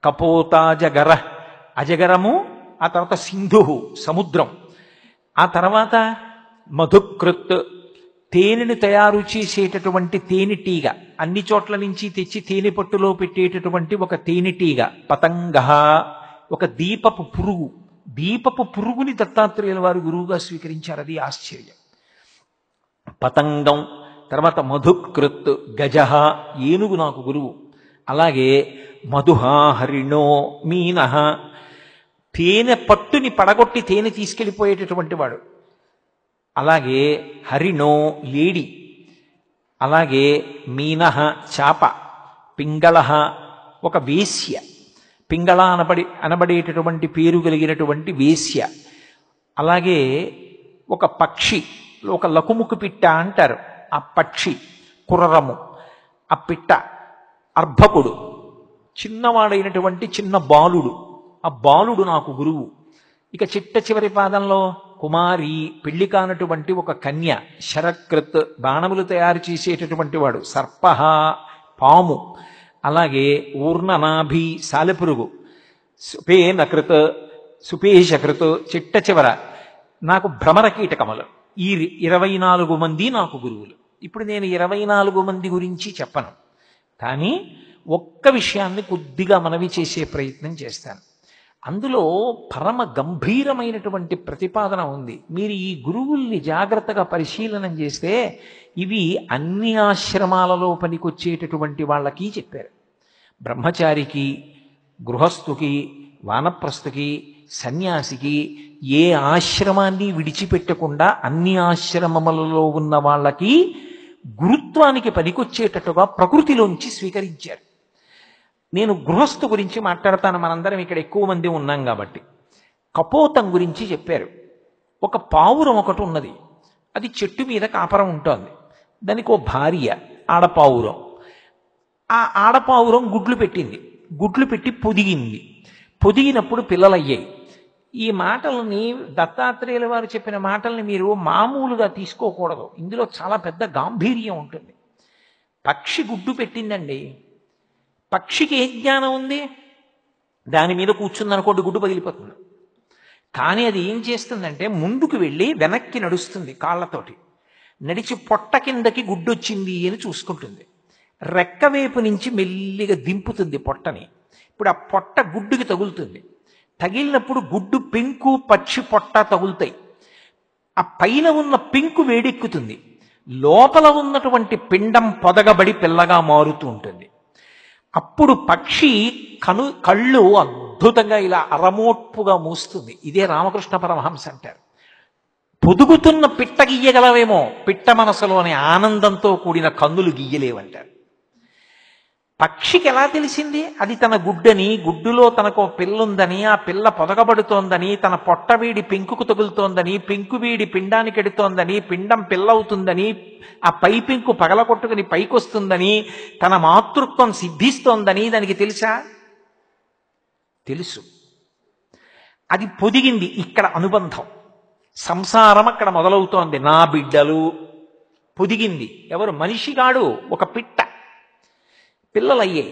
కపోతాజగర అజగరము, ఆ తర్వాత సింధు సముద్రం, ఆ తర్వాత మధుకృత్ తేనెను తయారు చేసేటటువంటి తేనెటీగ, అన్ని చోట్ల నుంచి తెచ్చి తేనె పట్టులో పెట్టేటటువంటి ఒక తేనెటీగ. పతంగ ఒక దీపపు పురుగు. దీపపు పురుగుని దత్తాత్రేయుల వారు గురువుగా స్వీకరించారు. అది ఆశ్చర్యం. పతంగం, తర్వాత మధుకృత్ గజ ఏనుగు నాకు గురువు. అలాగే మధుహ హరిణో మీన తేనె పట్టుని పడగొట్టి తేనె తీసుకెళ్ళిపోయేటటువంటి వాడు. అలాగే హరిణో లేడి, అలాగే మీన చాప, పింగళ ఒక వేశ్య, పింగళ అనబడేటటువంటి పేరు కలిగినటువంటి వేశ్య. అలాగే ఒక పక్షి, ఒక లకుముకు పిట్ట అంటారు, ఆ పక్షి కుర్రము, ఆ పిట్ట అర్భకుడు, చిన్నవాడైనటువంటి చిన్న బాలుడు, ఆ బాలుడు నాకు గురువు. ఇక చిట్ట చివరి పాదంలో కుమారి, పెళ్లి కానటువంటి ఒక కన్య, శరకృత్ బాణములు తయారు చేసేటటువంటి వాడు, సర్ప పాము, అలాగే ఊర్ణనాభి సాలెపురుగు, సుపేనకృత్ సుపేశకృత్, చిట్ట చివర నాకు భ్రమర కీటకములు. ఈ 24 మంది నాకు గురువులు. ఇప్పుడు నేను 24 మంది గురించి చెప్పను, కానీ ఒక్క విషయాన్ని కొద్దిగా మనవి చేసే ప్రయత్నం చేస్తాను. అందులో పరమ గంభీరమైనటువంటి ప్రతిపాదన ఉంది. మీరు ఈ గురువుల్ని జాగ్రత్తగా పరిశీలనం చేస్తే ఇవి అన్ని ఆశ్రమాలలో పనికొచ్చేటటువంటి వాళ్ళకి చెప్పారు. బ్రహ్మచారికి, గృహస్థుకి, వానప్రస్థుకి, సన్యాసికి ఏ ఆశ్రమాన్ని విడిచిపెట్టకుండా అన్ని ఆశ్రమములలో ఉన్న వాళ్ళకి గురుత్వానికి పనికొచ్చేటట్టుగా ప్రకృతిలోంచి స్వీకరించారు. నేను గృహస్థు గురించి మాట్లాడతాను, మనందరం ఇక్కడ ఎక్కువ మంది ఉన్నాం కాబట్టి. కపోతం గురించి చెప్పారు. ఒక పావురం ఒకటి ఉన్నది, అది చెట్టు మీద కాపరం ఉంటుంది. దానికి ఓ భార్య ఆడపావురం. ఆ ఆడపావురం గుడ్లు పెట్టింది, గుడ్లు పెట్టి పొదిగింది. పొదిగినప్పుడు పిల్లలయ్యాయి. ఈ మాటలని దత్తాత్రేయుల వారు చెప్పిన మాటల్ని మీరు మామూలుగా తీసుకోకూడదు, ఇందులో చాలా పెద్ద గాంభీర్యం ఉంటుంది. పక్షి గుడ్డు పెట్టిందండి, పక్షికి ఏ జ్ఞానం ఉంది? దాని మీద కూర్చుందనుకోండి గుడ్డు పగిలిపోతుంది. కానీ అది ఏం చేస్తుందంటే ముందుకు వెళ్ళి వెనక్కి నడుస్తుంది, కాళ్ళతోటి నడిచి పొట్ట కిందకి గుడ్డు వచ్చింది అని చూసుకుంటుంది. రెక్కవేపు నుంచి మెల్లిగా దింపుతుంది పొట్టని. ఇప్పుడు ఆ పొట్ట గుడ్డుకి తగులుతుంది. తగిలినప్పుడు గుడ్డు పెంకు పక్షి పొట్ట తగులుతాయి. ఆ పైన ఉన్న పెంకు వేడెక్కుతుంది, లోపల ఉన్నటువంటి పిండం పొదగబడి పిల్లగా మారుతూ ఉంటుంది. అప్పుడు పక్షి కళ్ళు అద్భుతంగా ఇలా అరమోట్పుగా మూస్తుంది. ఇదే రామకృష్ణ పరమహంస అంటారు. పొదుగుతున్న పిట్ట గీయగలవేమో, పిట్ట మనసులోని ఆనందంతో కూడిన కన్నులు గీయలేవంటారు. పక్షికి ఎలా తెలిసింది అది తన గుడ్డని, గుడ్డులో తనకు పిల్లుందని, ఆ పిల్ల పొదగబడుతోందని, తన పొట్టవీడి పెంకుకు తగులుతోందని, పెంకువీడి పిండానికి ఎడుతోందని, పిండం పిల్లవుతుందని, ఆ పై పెంకు పగలగొట్టుకుని పైకొస్తుందని, తన మాతృత్వం సిద్ధిస్తోందని దానికి తెలుసా? తెలుసు. అది పొదిగింది. ఇక్కడ అనుబంధం, సంసారం అక్కడ మొదలవుతోంది. నా బిడ్డలు పొదిగింది. ఎవరు? మనిషిగాడు, ఒక పిట్ట. పిల్లలయ్యాయి.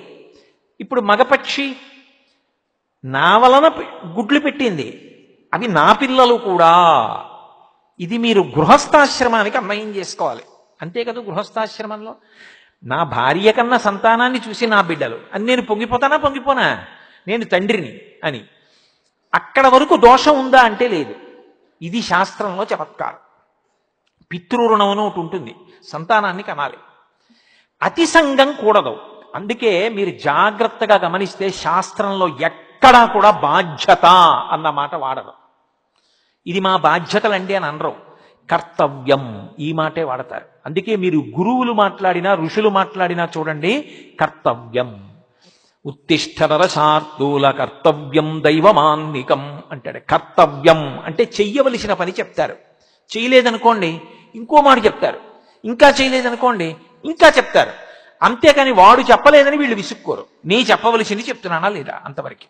ఇప్పుడు మగపక్షి నా వలన గుడ్లు పెట్టింది, అవి నా పిల్లలు కూడా. ఇది మీరు గృహస్థాశ్రమానికి అన్వయం చేసుకోవాలి. అంతే కదా, గృహస్థాశ్రమంలో నా భార్య కన్నా సంతానాన్ని చూసి నా బిడ్డలు అని నేను పొంగిపోనా? నేను తండ్రిని అని. అక్కడ వరకు దోషం ఉందా అంటే లేదు. ఇది శాస్త్రంలో చమత్కారం. పితృరుణం అని ఒకటి ఉంటుంది, సంతానాన్ని కనాలి. అతి సంగం కూడదు. అందుకే మీరు జాగ్రత్తగా గమనిస్తే శాస్త్రంలో ఎక్కడా కూడా బాధ్యత అన్న మాట వాడరు. ఇది మా బాధ్యతలండి అని అనరు, కర్తవ్యం ఈ మాటే వాడతారు. అందుకే మీరు గురువులు మాట్లాడినా ఋషులు మాట్లాడినా చూడండి, కర్తవ్యం. ఉత్తిష్ట నరశార్దూల కర్తవ్యం దైవమాన్నికం అంటాడు. కర్తవ్యం అంటే చెయ్యవలసిన పని చెప్తారు. చేయలేదనుకోండి ఇంకో మాట చెప్తారు, ఇంకా చేయలేదనుకోండి ఇంకా చెప్తారు. అంతేకాని వాడు చెప్పలేదని వీళ్ళు విసుక్కోరు. నీ చెప్పవలసింది చెప్తున్నానా లేదా, అంతవరకు.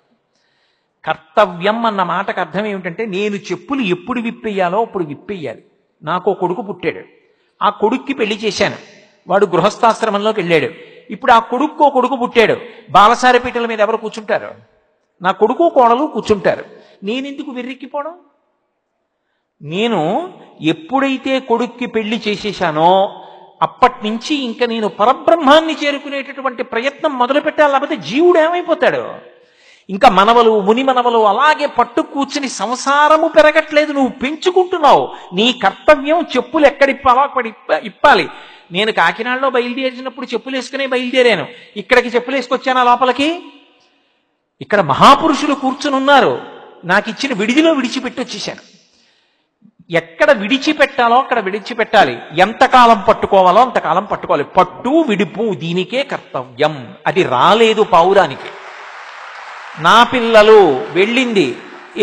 కర్తవ్యం అన్న మాటకు అర్థం ఏమిటంటే నేను చెప్పులు ఎప్పుడు విప్పేయాలో అప్పుడు విప్పేయాలి. నాకు కొడుకు పుట్టాడు, ఆ కొడుక్కి పెళ్లి చేశాను, వాడు గృహస్థాశ్రమంలోకి వెళ్ళాడు. ఇప్పుడు ఆ కొడుకు పుట్టాడు, బాలసారి పీటల మీద ఎవరు కూర్చుంటారు? నా కొడుకు కోడలు కూర్చుంటారు. నేనెందుకు వెర్రెక్కిపోవడం? నేను ఎప్పుడైతే కొడుక్కి పెళ్లి చేసేశానో అప్పటి నుంచి ఇంకా నేను పరబ్రహ్మాన్ని చేరుకునేటటువంటి ప్రయత్నం మొదలు పెట్టాలి. లేకపోతే జీవుడు ఏమైపోతాడు? ఇంకా మనవలు ముని మనవలు అలాగే పట్టు కూర్చుని సంసారము పెరగట్లేదు, నువ్వు పెంచుకుంటున్నావు. నీ కర్తవ్యం చెప్పులు ఎక్కడిప్పాలో అక్కడ ఇప్పాలి. నేను కాకినాడలో బయలుదేరినప్పుడు చెప్పులు వేసుకునే బయలుదేరాను. ఇక్కడికి చెప్పులు వేసుకొచ్చాను లోపలికి. ఇక్కడ మహాపురుషులు కూర్చుని ఉన్నారు, నాకు ఇచ్చిన విడిదిలో విడిచిపెట్టి వచ్చేసాను. ఎక్కడ విడిచిపెట్టాలో అక్కడ విడిచిపెట్టాలి, ఎంతకాలం పట్టుకోవాలో అంతకాలం పట్టుకోవాలి. పట్టు విడుపు దీనికే కర్తవ్యం. అది రాలేదు పావురానికి. నా పిల్లలు వెళ్ళింది,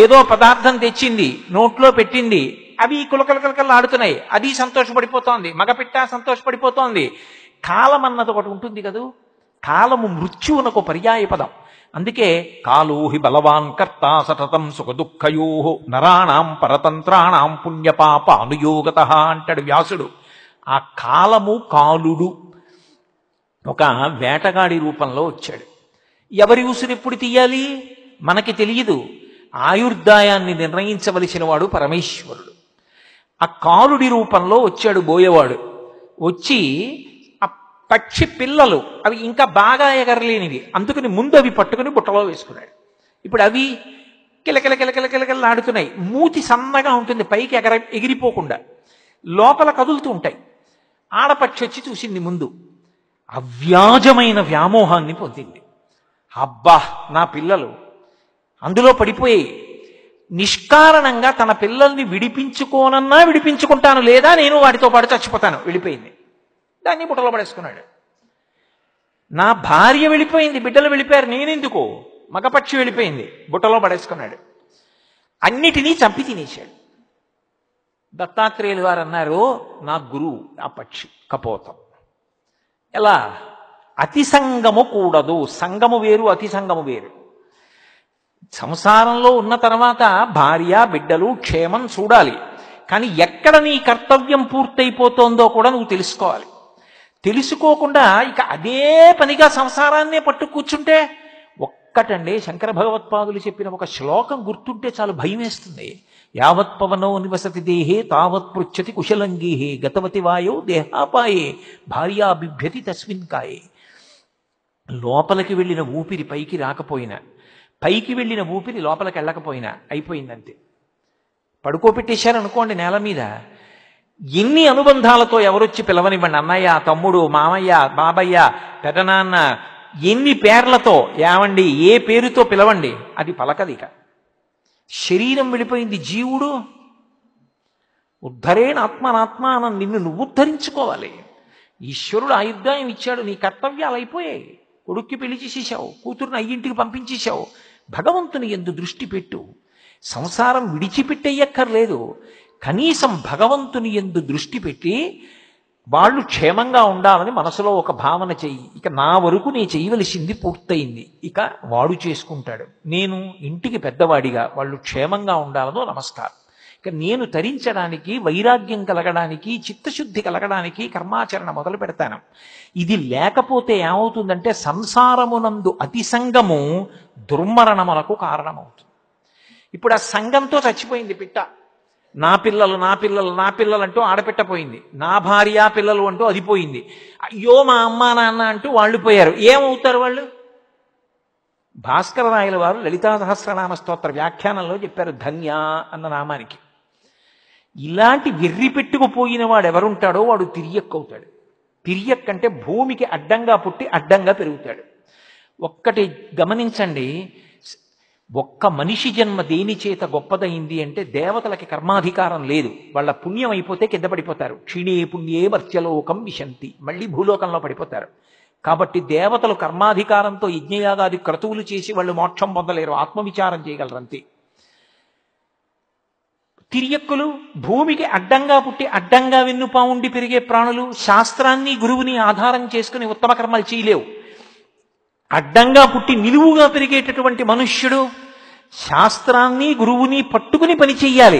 ఏదో పదార్థం తెచ్చింది, నోట్లో పెట్టింది, అవి కులకలకలకలు ఆడుతున్నాయి, అది సంతోషపడిపోతోంది, మగపిట్ట సంతోషపడిపోతోంది. కాలం అన్నది ఒకటి ఉంటుంది కదూ, కాలము మృత్యువునకు పర్యాయ పదం. అందుకే కాలో హి బలవాన్ కర్త సతతం సుఖ దుఃఖయో నరాణాం పరతంత్రాణాం పుణ్యపాప అనుయోగత అంటాడు వ్యాసుడు. ఆ కాలము కాలుడు ఒక వేటగాడి రూపంలో వచ్చాడు. ఎవరి ఉసురు ఎప్పుడు తీయాలి మనకి తెలియదు. ఆయుర్దాయాన్ని నిర్ణయించవలసిన వాడు పరమేశ్వరుడు. ఆ కాలుడి రూపంలో వచ్చాడు బోయేవాడు. వచ్చి పక్షి పిల్లలు అవి ఇంకా బాగా ఎగరలేనివి, అందుకని ముందు అవి పట్టుకుని బుట్టలో వేసుకున్నాడు. ఇప్పుడు అవి కిలకిల కిలకిల కిలకిల ఆడుతున్నాయి. మూతి సన్నగా ఉంటుంది, పైకి ఎగిరిపోకుండా లోపల కదులుతూ ఉంటాయి. ఆడపక్షి వచ్చి చూసింది ముందు, అవ్యాజమైన వ్యామోహాన్ని పొందింది. అబ్బా నా పిల్లలు అందులో పడిపోయి నిష్కారణంగా తన పిల్లల్ని విడిపించుకోనన్నా విడిపించుకుంటాను, లేదా నేను వాటితో పాటు చచ్చిపోతాను, వెళ్ళిపోయింది. దాన్ని బుట్టలో పడేసుకున్నాడు. నా భార్య వెళ్ళిపోయింది, బిడ్డలు వెళ్ళిపోయారు, నేనెందుకు? మగపక్షి వెళ్ళిపోయింది, బుట్టలో పడేసుకున్నాడు. అన్నిటినీ చంపి తినేశాడు. దత్తాత్రేయులు వారు అన్నారు, నా గురువు ఆ పక్షి కపోతం. ఎలా? అతి సంగము కూడదు. సంగము వేరు, అతి సంగము వేరు. సంసారంలో ఉన్న తర్వాత భార్య బిడ్డలు క్షేమం చూడాలి, కానీ ఎక్కడ నీ కర్తవ్యం పూర్తయిపోతోందో కూడా నువ్వు తెలుసుకోవాలి. తెలుసుకోకుండా ఇక అదే పనిగా సంసారాన్నే పట్టు కూర్చుంటే, ఒక్కటండి శంకర భగవత్పాదులు చెప్పిన ఒక శ్లోకం గుర్తుంటే చాలు భయం వేస్తుంది. యావత్ పవనో నివసతి దేహే తావత్ పృచ్చతి కుశలంగీహే గతవతి వాయో దేహాపాయే భార్యా బిభ్యతి తస్మిన్ కాయే. లోపలికి వెళ్ళిన ఊపిరి పైకి రాకపోయినా, పైకి వెళ్ళిన ఊపిరి లోపలికి వెళ్ళకపోయినా అయిపోయిందంతే. పడుకోబెట్టేశారనుకోండి నేల మీద, ఎన్ని అనుబంధాలతో ఎవరొచ్చి పిలవనివ్వండి, అన్నయ్య, తమ్ముడు, మామయ్య, బాబయ్య, పెదనాన్న, ఎన్ని పేర్లతో, ఏమండి, ఏ పేరుతో పిలవండి, అది పలకదిక. శరీరం వెళ్ళిపోయింది, జీవుడు ఉద్ధరేణ ఆత్మనాత్మానం, నిన్ను నువ్వు ఉద్ధరించుకోవాలి. ఈశ్వరుడు ఆయుర్దాయం ఇచ్చాడు, నీ కర్తవ్యాలు అయిపోయాయి. కొడుక్కి పెళ్లి చేసేసావు, కూతురుని అయ్యింటికి పంపించేశావు. భగవంతుని యందు దృష్టి పెట్టు. సంసారం విడిచిపెట్టేయక్కర్లేదు, కనీసం భగవంతుని యందు దృష్టి పెట్టి వాళ్ళు క్షేమంగా ఉండాలని మనసులో ఒక భావన చెయ్యి. ఇక నా వరకు నేను చేయవలసింది పూర్తయింది, ఇక వాడు చేసుకుంటాడు. నేను ఇంటికి పెద్దవాడిగా వాళ్ళు క్షేమంగా ఉండాలనో నమస్కారం. ఇక నేను తరించడానికి, వైరాగ్యం కలగడానికి, చిత్తశుద్ధి కలగడానికి కర్మాచరణ మొదలు పెడతాను. ఇది లేకపోతే ఏమవుతుందంటే సంసారమునందు అతి సంగము దుర్మరణములకు కారణమవుతుంది. ఇప్పుడు ఆ సంఘంతో చచ్చిపోయింది పిట్ట. నా పిల్లలు నా పిల్లలు నా పిల్లలు అంటూ ఆడపెట్టపోయింది, నా భార్య పిల్లలు అంటూ అది పోయింది. అయ్యో మా అమ్మ నాన్న అంటూ వాళ్ళు పోయారు. ఏమవుతారు వాళ్ళు? భాస్కర రాయల వారు లలితా సహస్రనామ స్తోత్ర వ్యాఖ్యానంలో చెప్పారు ధన్య అన్న నామానికి. ఇలాంటి వెర్రి పెట్టుకుపోయిన వాడు ఎవరుంటాడో వాడు తిరియక్కవుతాడు. తిరియక్కంటే భూమికి అడ్డంగా పుట్టి అడ్డంగా పెరుగుతాడు. ఒక్కటి గమనించండి, ఒక్క మనిషి జన్మ దేని చేత గొప్పదైంది అంటే దేవతలకి కర్మాధికారం లేదు. వాళ్ళ పుణ్యం అయిపోతే కింద పడిపోతారు. క్షీణే పుణ్యే మర్త్యలోకం విశంతి, మళ్ళీ భూలోకంలో పడిపోతారు. కాబట్టి దేవతలు కర్మాధికారంతో యజ్ఞయాగాది క్రతువులు చేసి వాళ్ళు మోక్షం పొందలేరు, ఆత్మవిచారం చేయగలరు అంతే. తిరియక్కులు భూమికి అడ్డంగా పుట్టి అడ్డంగా వెన్నుపా ఉండి పెరిగే ప్రాణులు శాస్త్రాన్ని గురువుని ఆధారం చేసుకుని ఉత్తమ కర్మలు చేయలేవు. అడ్డంగా పుట్టి నిలువుగా పెరిగేటటువంటి మనుష్యుడు శాస్త్రాన్ని గురువుని పట్టుకుని పని చెయ్యాలి.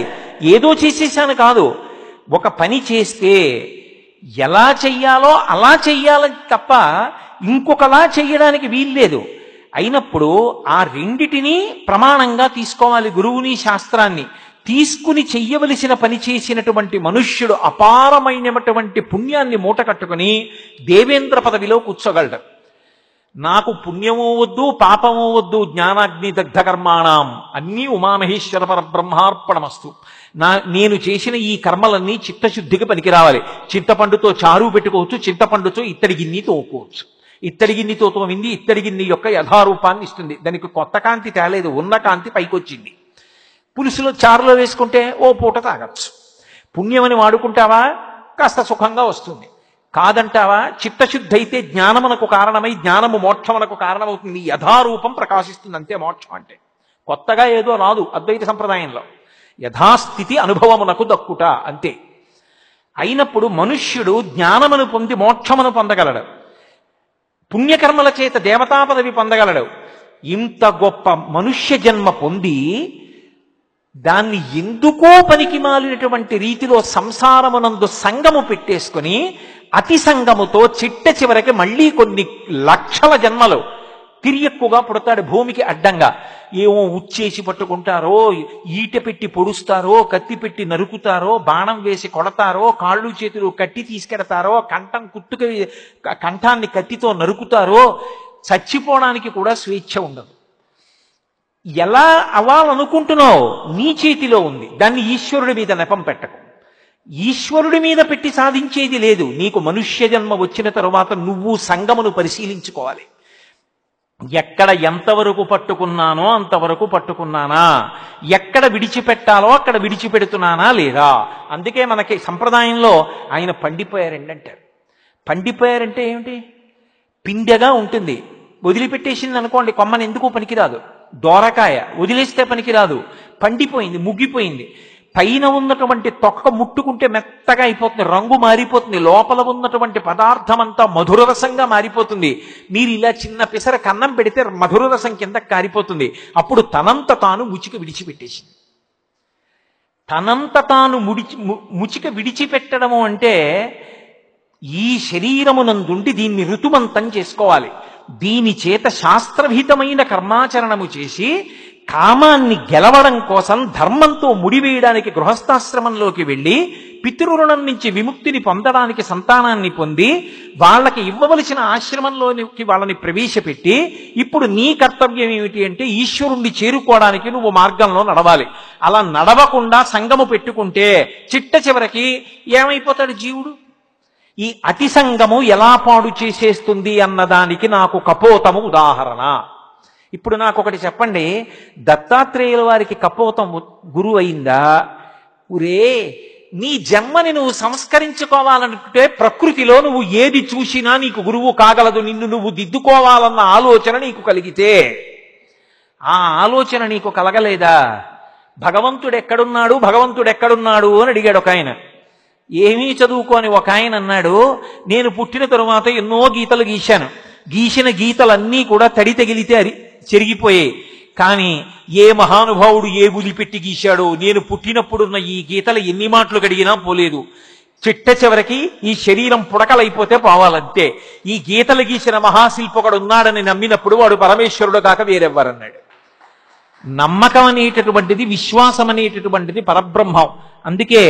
ఏదో చేసేసాను కాదు, ఒక పని చేస్తే ఎలా చెయ్యాలో అలా చెయ్యాలని తప్ప ఇంకొకలా చెయ్యడానికి వీల్లేదు. అయినప్పుడు ఆ రెండిటినీ ప్రమాణంగా తీసుకోవాలి. గురువుని శాస్త్రాన్ని తీసుకుని చెయ్యవలసిన పని చేసినటువంటి మనుష్యుడు అపారమైనటువంటి పుణ్యాన్ని మూట కట్టుకుని దేవేంద్ర పదవిలో కూర్చోగలడు. నాకు పుణ్యమో వద్దు పాపమో వద్దు, జ్ఞానాగ్ని దగ్ధ కర్మాణం అన్నీ ఉమామహేశ్వర పరబ్రహ్మార్పణమస్తు. నేను చేసిన ఈ కర్మలన్నీ చిత్తశుద్ధికి పనికిరావాలి. చింతపండుతో చారు పెట్టుకోవచ్చు, చింతపండుతో ఇత్తడి గిన్నె తోముకోవచ్చు. ఇత్తడి గిన్నెతో తోమింది ఇత్తడి గిన్నె యొక్క యథారూపాన్ని ఇస్తుంది. దానికి కొత్త కాంతి తేలేదు, ఉన్న కాంతి పైకొచ్చింది. పులుసులో చారులో వేసుకుంటే ఓ పూట తాగచ్చు. పుణ్యమని వాడుకుంటావా, కాస్త సుఖంగా వస్తుంది. కాదంటావా, చిత్తశుద్ధి అయితే జ్ఞానమునకు కారణమై జ్ఞానము మోక్షమునకు కారణమవుతుంది. యథారూపం ప్రకాశిస్తుంది, అంతే మోక్షం అంటే. కొత్తగా ఏదో రాదు అద్వైత సంప్రదాయంలో. యథాస్థితి అనుభవమునకు దక్కుట అంతే. అయినప్పుడు మనుష్యుడు జ్ఞానమును పొంది మోక్షమును పొందగలడు, పుణ్యకర్మల చేత దేవతా పదవి పొందగలడు. ఇంత గొప్ప మనుష్య జన్మ పొంది దాన్ని ఎందుకో పనికి మాలినటువంటి రీతిలో సంసారమునందు సంగము పెట్టేసుకుని అతి సంగముతో చిట్ట చివరికి మళ్ళీ కొన్ని లక్షల జన్మలు తిరియక్కుగా పుడతాడు భూమికి అడ్డంగా. ఏమో ఉచ్చేసి పట్టుకుంటారో, ఈట పెట్టి పొడుస్తారో, కత్తి పెట్టి నరుకుతారో, బాణం వేసి కొడతారో, కాళ్ళు చేతులు కట్టి తీసుకెడతారో, కంఠాన్ని కత్తితో నరుకుతారో, చచ్చిపోవడానికి కూడా స్వేచ్ఛ ఉండదు. ఎలా అవ్వాలనుకుంటున్నావు నీ చేతిలో ఉంది, దాన్ని ఈశ్వరుడి మీద నెపం పెట్టకు. ఈశ్వరుడి మీద పెట్టి సాధించేది లేదు. నీకు మనుష్య జన్మ వచ్చిన తరువాత నువ్వు సంగమును పరిశీలించుకోవాలి. ఎక్కడ ఎంతవరకు పట్టుకున్నానో అంతవరకు పట్టుకున్నానా, ఎక్కడ విడిచిపెట్టాలో అక్కడ విడిచిపెడుతున్నానా లేదా. అందుకే మనకి సంప్రదాయంలో ఆయన పండిపోయారండి అంటారు. పండిపోయారంటే ఏమిటి? పిండెగా ఉంటుంది, వదిలిపెట్టేసింది అనుకోండి, కొమ్మని ఎందుకు పనికిరాదు. దోరకాయ వదిలేస్తే పనికిరాదు, పండిపోయింది, ముగ్గిపోయింది. పైన ఉన్నటువంటి తొక్క ముట్టుకుంటే మెత్తగా అయిపోతుంది, రంగు మారిపోతుంది, లోపల ఉన్నటువంటి పదార్థం అంతా మధుర రసంగా మారిపోతుంది. మీరు ఇలా చిన్న పిసర కన్నం పెడితే మధుర రసం కింద కారిపోతుంది. అప్పుడు తనంత తాను ముచిక విడిచిపెట్టేసింది. తనంత తాను ముచిక విడిచిపెట్టడము అంటే ఈ శరీరమునందుండి దీన్ని ఋతుమంతం చేసుకోవాలి. దీని చేత శాస్త్రవిహితమైన కర్మాచరణము చేసి కామాన్ని గెలవడం కోసం ధర్మంతో ముడివేయడానికి గృహస్థాశ్రమంలోకి వెళ్ళి పితృరుణం నుంచి విముక్తిని పొందడానికి సంతానాన్ని పొంది వాళ్ళకి ఇవ్వవలసిన ఆశ్రమంలోకి వాళ్ళని ప్రవేశపెట్టి ఇప్పుడు నీ కర్తవ్యం ఏమిటి అంటే ఈశ్వరుణ్ణి చేరుకోవడానికి నువ్వు మార్గంలో నడవాలి. అలా నడవకుండా సంగము పెట్టుకుంటే చిట్ట చివరికి ఏమైపోతాడు జీవుడు? ఈ అతి సంగము ఎలా పాడు చేసేస్తుంది అన్నదానికి నాకు కపోతము ఉదాహరణ. ఇప్పుడు నాకు ఒకటి చెప్పండి, దత్తాత్రేయుల వారికి కపోతం గురువు అయిందా? ఉరే, నీ జన్మని నువ్వు సంస్కరించుకోవాలనుకుంటే ప్రకృతిలో నువ్వు ఏది చూసినా నీకు గురువు కాగలదు. నిన్ను నువ్వు దిద్దుకోవాలన్న ఆలోచన నీకు కలిగితే, ఆ ఆలోచన నీకు కలగలేదా? భగవంతుడు ఎక్కడున్నాడు, భగవంతుడు ఎక్కడున్నాడు అని అడిగాడు ఒక ఆయన. ఏమీ చదువుకోని ఒక ఆయన అన్నాడు, నేను పుట్టిన తరువాత ఎన్నో గీతలు గీశాను, గీసిన గీతలన్నీ కూడా తడి తగిలితే చెరిగిపోయాయి. కానీ ఏ మహానుభావుడు ఏ బులిపెట్టి గీశాడో, నేను పుట్టినప్పుడున్న ఈ గీతలు ఎన్ని మాటలు కడిగినా పోలేదు. చిట్ట చివరికి ఈ శరీరం పుడకలైపోతే పోవాలంతే. ఈ గీతలు గీసిన మహాశిల్పకుడు ఉన్నాడని నమ్మినప్పుడు వాడు పరమేశ్వరుడు కాక వేరెవ్వరన్నాడు. నమ్మకం అనేటటువంటిది, విశ్వాసం అనేటటువంటిది పరబ్రహ్మం. అందుకే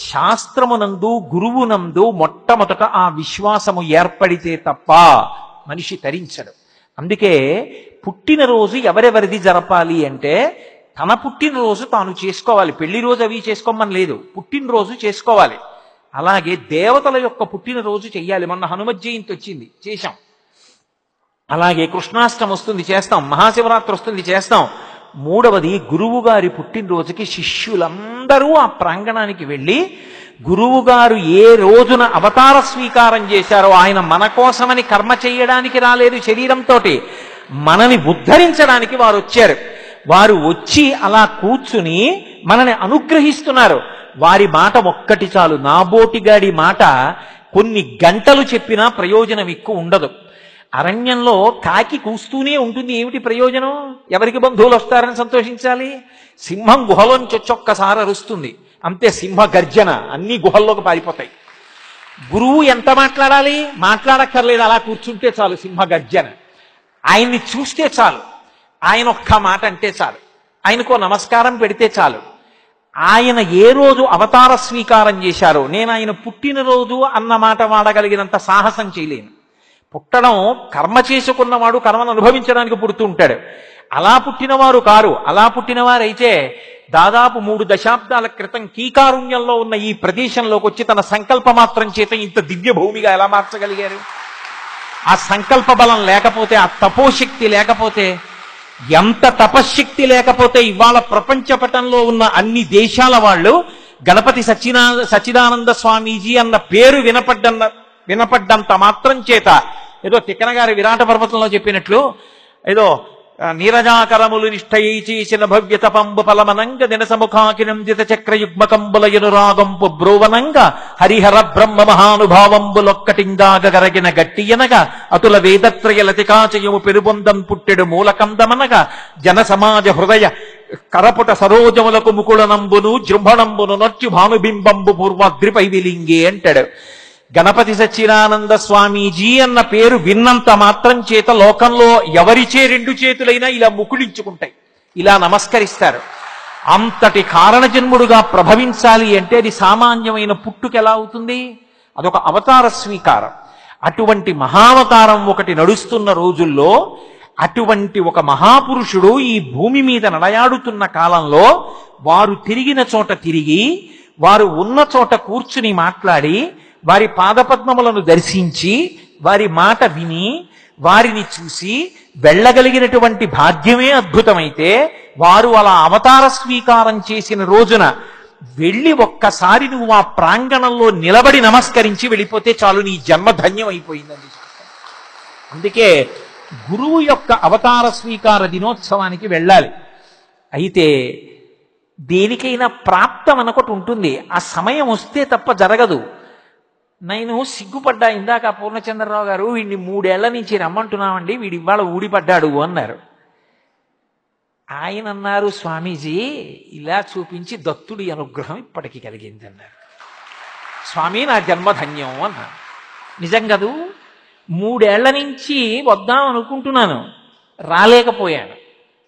శాస్త్రమునందు గురువునందు మొట్టమొదట ఆ విశ్వాసము ఏర్పడితే తప్ప మనిషి తరించడు. అందుకే పుట్టినరోజు ఎవరెవరిది జరపాలి అంటే తన పుట్టినరోజు తాను చేసుకోవాలి. పెళ్లి రోజు అవి చేసుకోమని లేదు, పుట్టినరోజు చేసుకోవాలి. అలాగే దేవతల యొక్క పుట్టినరోజు చెయ్యాలి. మొన్న హనుమత్ జయంతి వచ్చింది, చేశాం. అలాగే కృష్ణాష్టమి వస్తుంది, చేస్తాం. మహాశివరాత్రి వస్తుంది, చేస్తాం. మూడవది గురువు గారి పుట్టినరోజుకి శిష్యులందరూ ఆ ప్రాంగణానికి వెళ్ళి గురువుగారు ఏ రోజున అవతార స్వీకారం చేశారో, ఆయన మన కోసమని కర్మ చేయడానికి రాలేదు శరీరంతో, మనని ఉద్ధరించడానికి వారు వచ్చారు. వారు వచ్చి అలా కూర్చుని మనని అనుగ్రహిస్తున్నారు. వారి మాట ఒక్కటి చాలు. నాబోటిగాడి మాట కొన్ని గంటలు చెప్పినా ప్రయోజనం ఎక్కువ ఉండదు. అరణ్యంలో కాకి కూస్తూనే ఉంటుంది, ఏమిటి ప్రయోజనం? ఎవరికి బంధువులు వస్తారని సంతోషించాలి? సింహం గుహలోంచి వచ్చొక్కసారి అరుస్తుంది, అంతే. సింహ గర్జన, అన్ని గుహల్లోకి పారిపోతాయి. గురువు ఎంత మాట్లాడాలి? మాట్లాడక్కర్లేదు, అలా కూర్చుంటే చాలు. సింహ గర్జన, ఆయన్ని చూస్తే చాలు, ఆయన ఒక్క మాట అంటే చాలు, ఆయనకో నమస్కారం పెడితే చాలు. ఆయన ఏ రోజు అవతార స్వీకారం చేశారో, నేను ఆయన పుట్టినరోజు అన్న మాట వాడగలిగినంత సాహసం చేయలేను. పుట్టడం కర్మ చేసుకున్నవాడు కర్మను అనుభవించడానికి పుడుతూ ఉంటాడు. అలా పుట్టినవారు కారు. అలా పుట్టినవారైతే దాదాపు 3 దశాబ్దాల క్రితం కీకారుణ్యంలో ఉన్న ఈ ప్రదేశంలోకి వచ్చి తన సంకల్ప మాత్రం చేత ఇంత దివ్య భూమిగా ఎలా మార్చగలిగారు? ఆ సంకల్ప బలం లేకపోతే, ఆ తపోశక్తి లేకపోతే, ఎంత తపశ్శక్తి లేకపోతే ఇవాళ ప్రపంచ పటంలో ఉన్న అన్ని దేశాల వాళ్ళు గణపతి సచ్చిదానంద స్వామీజీ అన్న పేరు వినపడ్డంత మాత్రం చేత ఏదో తిక్కన గారి విరాట పర్వతంలో చెప్పినట్లు ఏదో నీరజాకరములు నిష్ఠయి చేసిన భవ్య తపంబు ఫలమనంగ దినసముఖాకినందిత చక్రయుగ్మకంబులయను రాగంపు బ్రోవనంగ హరిహర బ్రహ్మ మహానుభావంబులొక్కటింగాగ గరగిన గట్టియనగా అతుల వేదత్రయ లతికాచయము పెరుబొందం పుట్టెడు మూలకందమనగా జన సమాజ హృదయ కరపుట సరోజములకు ముకుళనంబును జృంభణంబును నొచ్చు భానుబింబంబు పూర్వాద్రిపై విలింగే అంటాడు. గణపతి సచ్చిదానంద స్వామీజీ అన్న పేరు విన్నంత మాత్రం చేత లోకంలో ఎవరిచే రెండు చేతులైనా ఇలా ముకుళించుకుంటాయి, ఇలా నమస్కరిస్తారు. అంతటి కారణజన్ముడుగా ప్రభవించాలి అంటే అది సామాన్యమైన పుట్టుకెలా అవుతుంది? అదొక అవతార స్వీకారం. అటువంటి మహావతారం ఒకటి నడుస్తున్న రోజుల్లో అటువంటి ఒక మహాపురుషుడు ఈ భూమి మీద నడయాడుతున్న కాలంలో వారు తిరిగిన చోట తిరిగి, వారు ఉన్న చోట కూర్చుని మాట్లాడి, వారి పాదపద్మములను దర్శించి, వారి మాట విని, వారిని చూసి వెళ్ళగలిగినటువంటి భాగ్యమే అద్భుతమైతే, వారు అలా అవతార స్వీకారం చేసిన రోజున వెళ్ళి ఒక్కసారి నువ్వు ఆ ప్రాంగణంలో నిలబడి నమస్కరించి వెళ్ళిపోతే చాలు, నీ జన్మ ధన్యం అయిపోయిందండి. అందుకే గురువు యొక్క అవతార స్వీకార దినోత్సవానికి వెళ్ళాలి. అయితే దేనికైనా ప్రాప్తం అనొకటి ఉంటుంది, ఆ సమయం వస్తే తప్ప జరగదు. నేను సిగ్గుపడ్డా, ఇందాక పూర్ణచంద్రరావు గారు వీడిని 3 ఏళ్ల నుంచి రమ్మంటున్నామండి, వీడు ఇవాళ ఊడిపడ్డాడు అన్నారు. ఆయన అన్నారు, స్వామీజీ ఇలా చూపించి దత్తుడి అనుగ్రహం ఇప్పటికీ కలిగింది అన్నారు. స్వామి నా జన్మధన్యం అన్నారు. నిజం కదూ, 3 ఏళ్ల నుంచి వద్దాం అనుకుంటున్నాను, రాలేకపోయాను.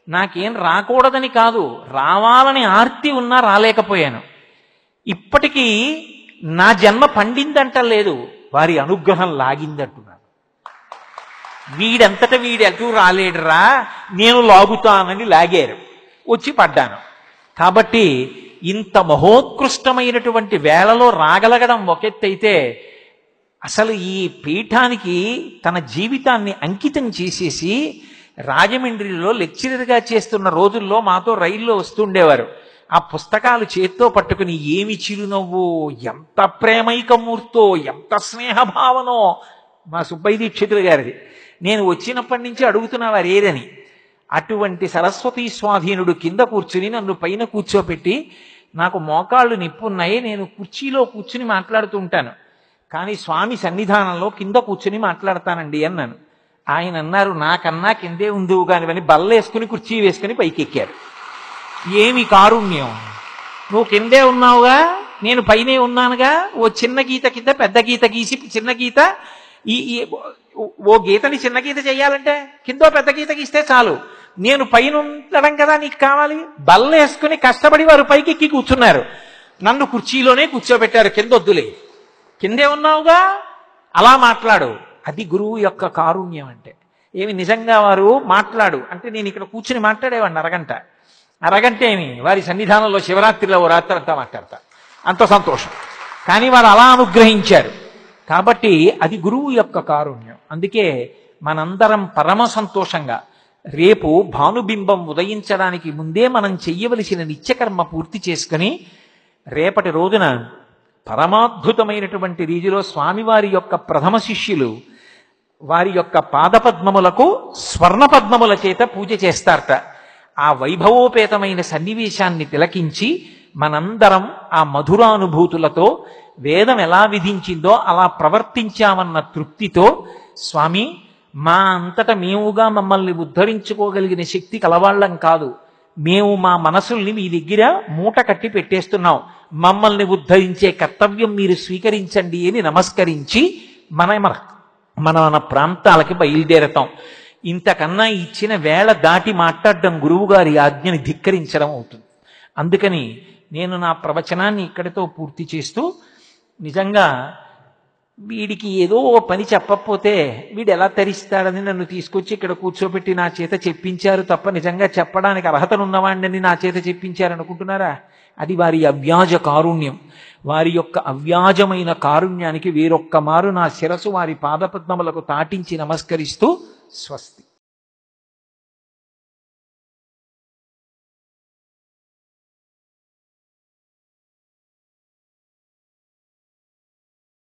నాకేం రాకూడదని కాదు, రావాలని ఆర్తి ఉన్నా రాలేకపోయాను. ఇప్పటికీ నా జన్మ పండిందంటలేదు, వారి అనుగ్రహం లాగిందంటున్నాను. వీడంతట వీడెటూ రాలేడురా, నేను లాగుతానని లాగారు, వచ్చి పడ్డాను. కాబట్టి ఇంత మహోత్కృష్టమైనటువంటి వేళలో రాగలగడం ఒకెత్తైతే, అసలు ఈ పీఠానికి తన జీవితాన్ని అంకితం చేసేసి రాజమండ్రిలో లెక్చరర్గా చేస్తున్న రోజుల్లో మాతో రైల్లో వస్తుండేవారు. ఆ పుస్తకాలు చేత్తో పట్టుకుని ఏమి చిరునవ్వు, ఎంత ప్రేమైకమూర్తో, ఎంత స్నేహభావనో మా సుబ్బయ్య దీక్షితులు గారిది. నేను వచ్చినప్పటి నుంచి అడుగుతున్నవారు ఏదని. అటువంటి సరస్వతీ స్వాధీనుడు కింద కూర్చుని నన్ను పైన కూర్చోపెట్టి, నాకు మోకాళ్ళు నిప్పున్నాయి, నేను కుర్చీలో కూర్చుని మాట్లాడుతూ ఉంటాను, కానీ స్వామి సన్నిధానంలో కింద కూర్చుని మాట్లాడతానండి అన్నాను. ఆయన అన్నారు, నాకన్నా కిందే ఉందివు కానివని బల్లేసుకుని కుర్చీ వేసుకుని పైకి ఎక్కారు. ఏమి కారుణ్యం! నువ్వు కిందే ఉన్నావుగా, నేను పైనే ఉన్నానుగా. ఓ చిన్న గీత కింద పెద్ద గీత గీసి, చిన్న గీత ఓ గీతని చిన్న గీత చెయ్యాలంటే కిందో పెద్ద గీత గీస్తే చాలు. నేను పైన ఉండడం కదా నీకు కావాలి. బల్లేసుకుని కష్టపడి వారు పైకి ఎక్కి కూర్చున్నారు, నన్ను కుర్చీలోనే కూర్చోబెట్టారు. కింద వద్దులే, కిందే ఉన్నావుగా, అలా మాట్లాడు. అది గురువు యొక్క కారుణ్యం అంటే. ఏమి నిజంగా వారు మాట్లాడు అంటే నేను ఇక్కడ కూర్చుని మాట్లాడేవాడిని అరగంట ఏమి, వారి సన్నిధానంలో శివరాత్రిలో ఓ రాత్రి అంతా మాట్లాడతా, అంత సంతోషం. కానీ వారు అలా అనుగ్రహించారు. కాబట్టి అది గురువు యొక్క కారుణ్యం. అందుకే మనందరం పరమ సంతోషంగా రేపు భానుబింబం ఉదయించడానికి ముందే మనం చెయ్యవలసిన నిత్యకర్మ పూర్తి చేసుకుని రేపటి రోజున పరమాద్భుతమైనటువంటి రీతిలో స్వామివారి యొక్క ప్రథమ శిష్యులు వారి యొక్క పాదపద్మములకు స్వర్ణపద్మముల చేత పూజ చేస్తారట. ఆ వైభవోపేతమైన సన్నివేశాన్ని తిలకించి మనందరం ఆ మధురానుభూతులతో వేదం ఎలా విధించిందో అలా ప్రవర్తించామన్న తృప్తితో, స్వామి మా అంతట మేముగా మమ్మల్ని ఉద్ధరించుకోగలిగిన శక్తి కలవాళ్ళం కాదు, మేము మా మనసుల్ని మీ దగ్గర మూట కట్టి పెట్టేస్తున్నాం, మమ్మల్ని ఉద్ధరించే కర్తవ్యం మీరు స్వీకరించండి అని నమస్కరించి మన ప్రాంతాలకి బయలుదేరతాం. ఇంతకన్నా ఇచ్చిన వేళ దాటి మాట్లాడడం గురువుగారి ఆజ్ఞని ధిక్కరించడం అవుతుంది. అందుకని నేను నా ప్రవచనాన్ని ఇక్కడితో పూర్తి చేస్తూ, నిజంగా వీడికి ఏదో ఓ పని చెప్పకపోతే వీడు ఎలా తరిస్తాడని నన్ను తీసుకొచ్చి ఇక్కడ కూర్చోబెట్టి నా చేత చెప్పించారు తప్ప నిజంగా చెప్పడానికి అర్హతనున్నవాడిని నా చేత చెప్పించారనుకుంటున్నారా? అది వారి అవ్యాజ కారుణ్యం. వారి యొక్క అవ్యాజమైన కారుణ్యానికి వేరొక్క మారు నా శిరసు వారి పాదపద్మములకు తాటించి నమస్కరిస్తూ స్వస్తి.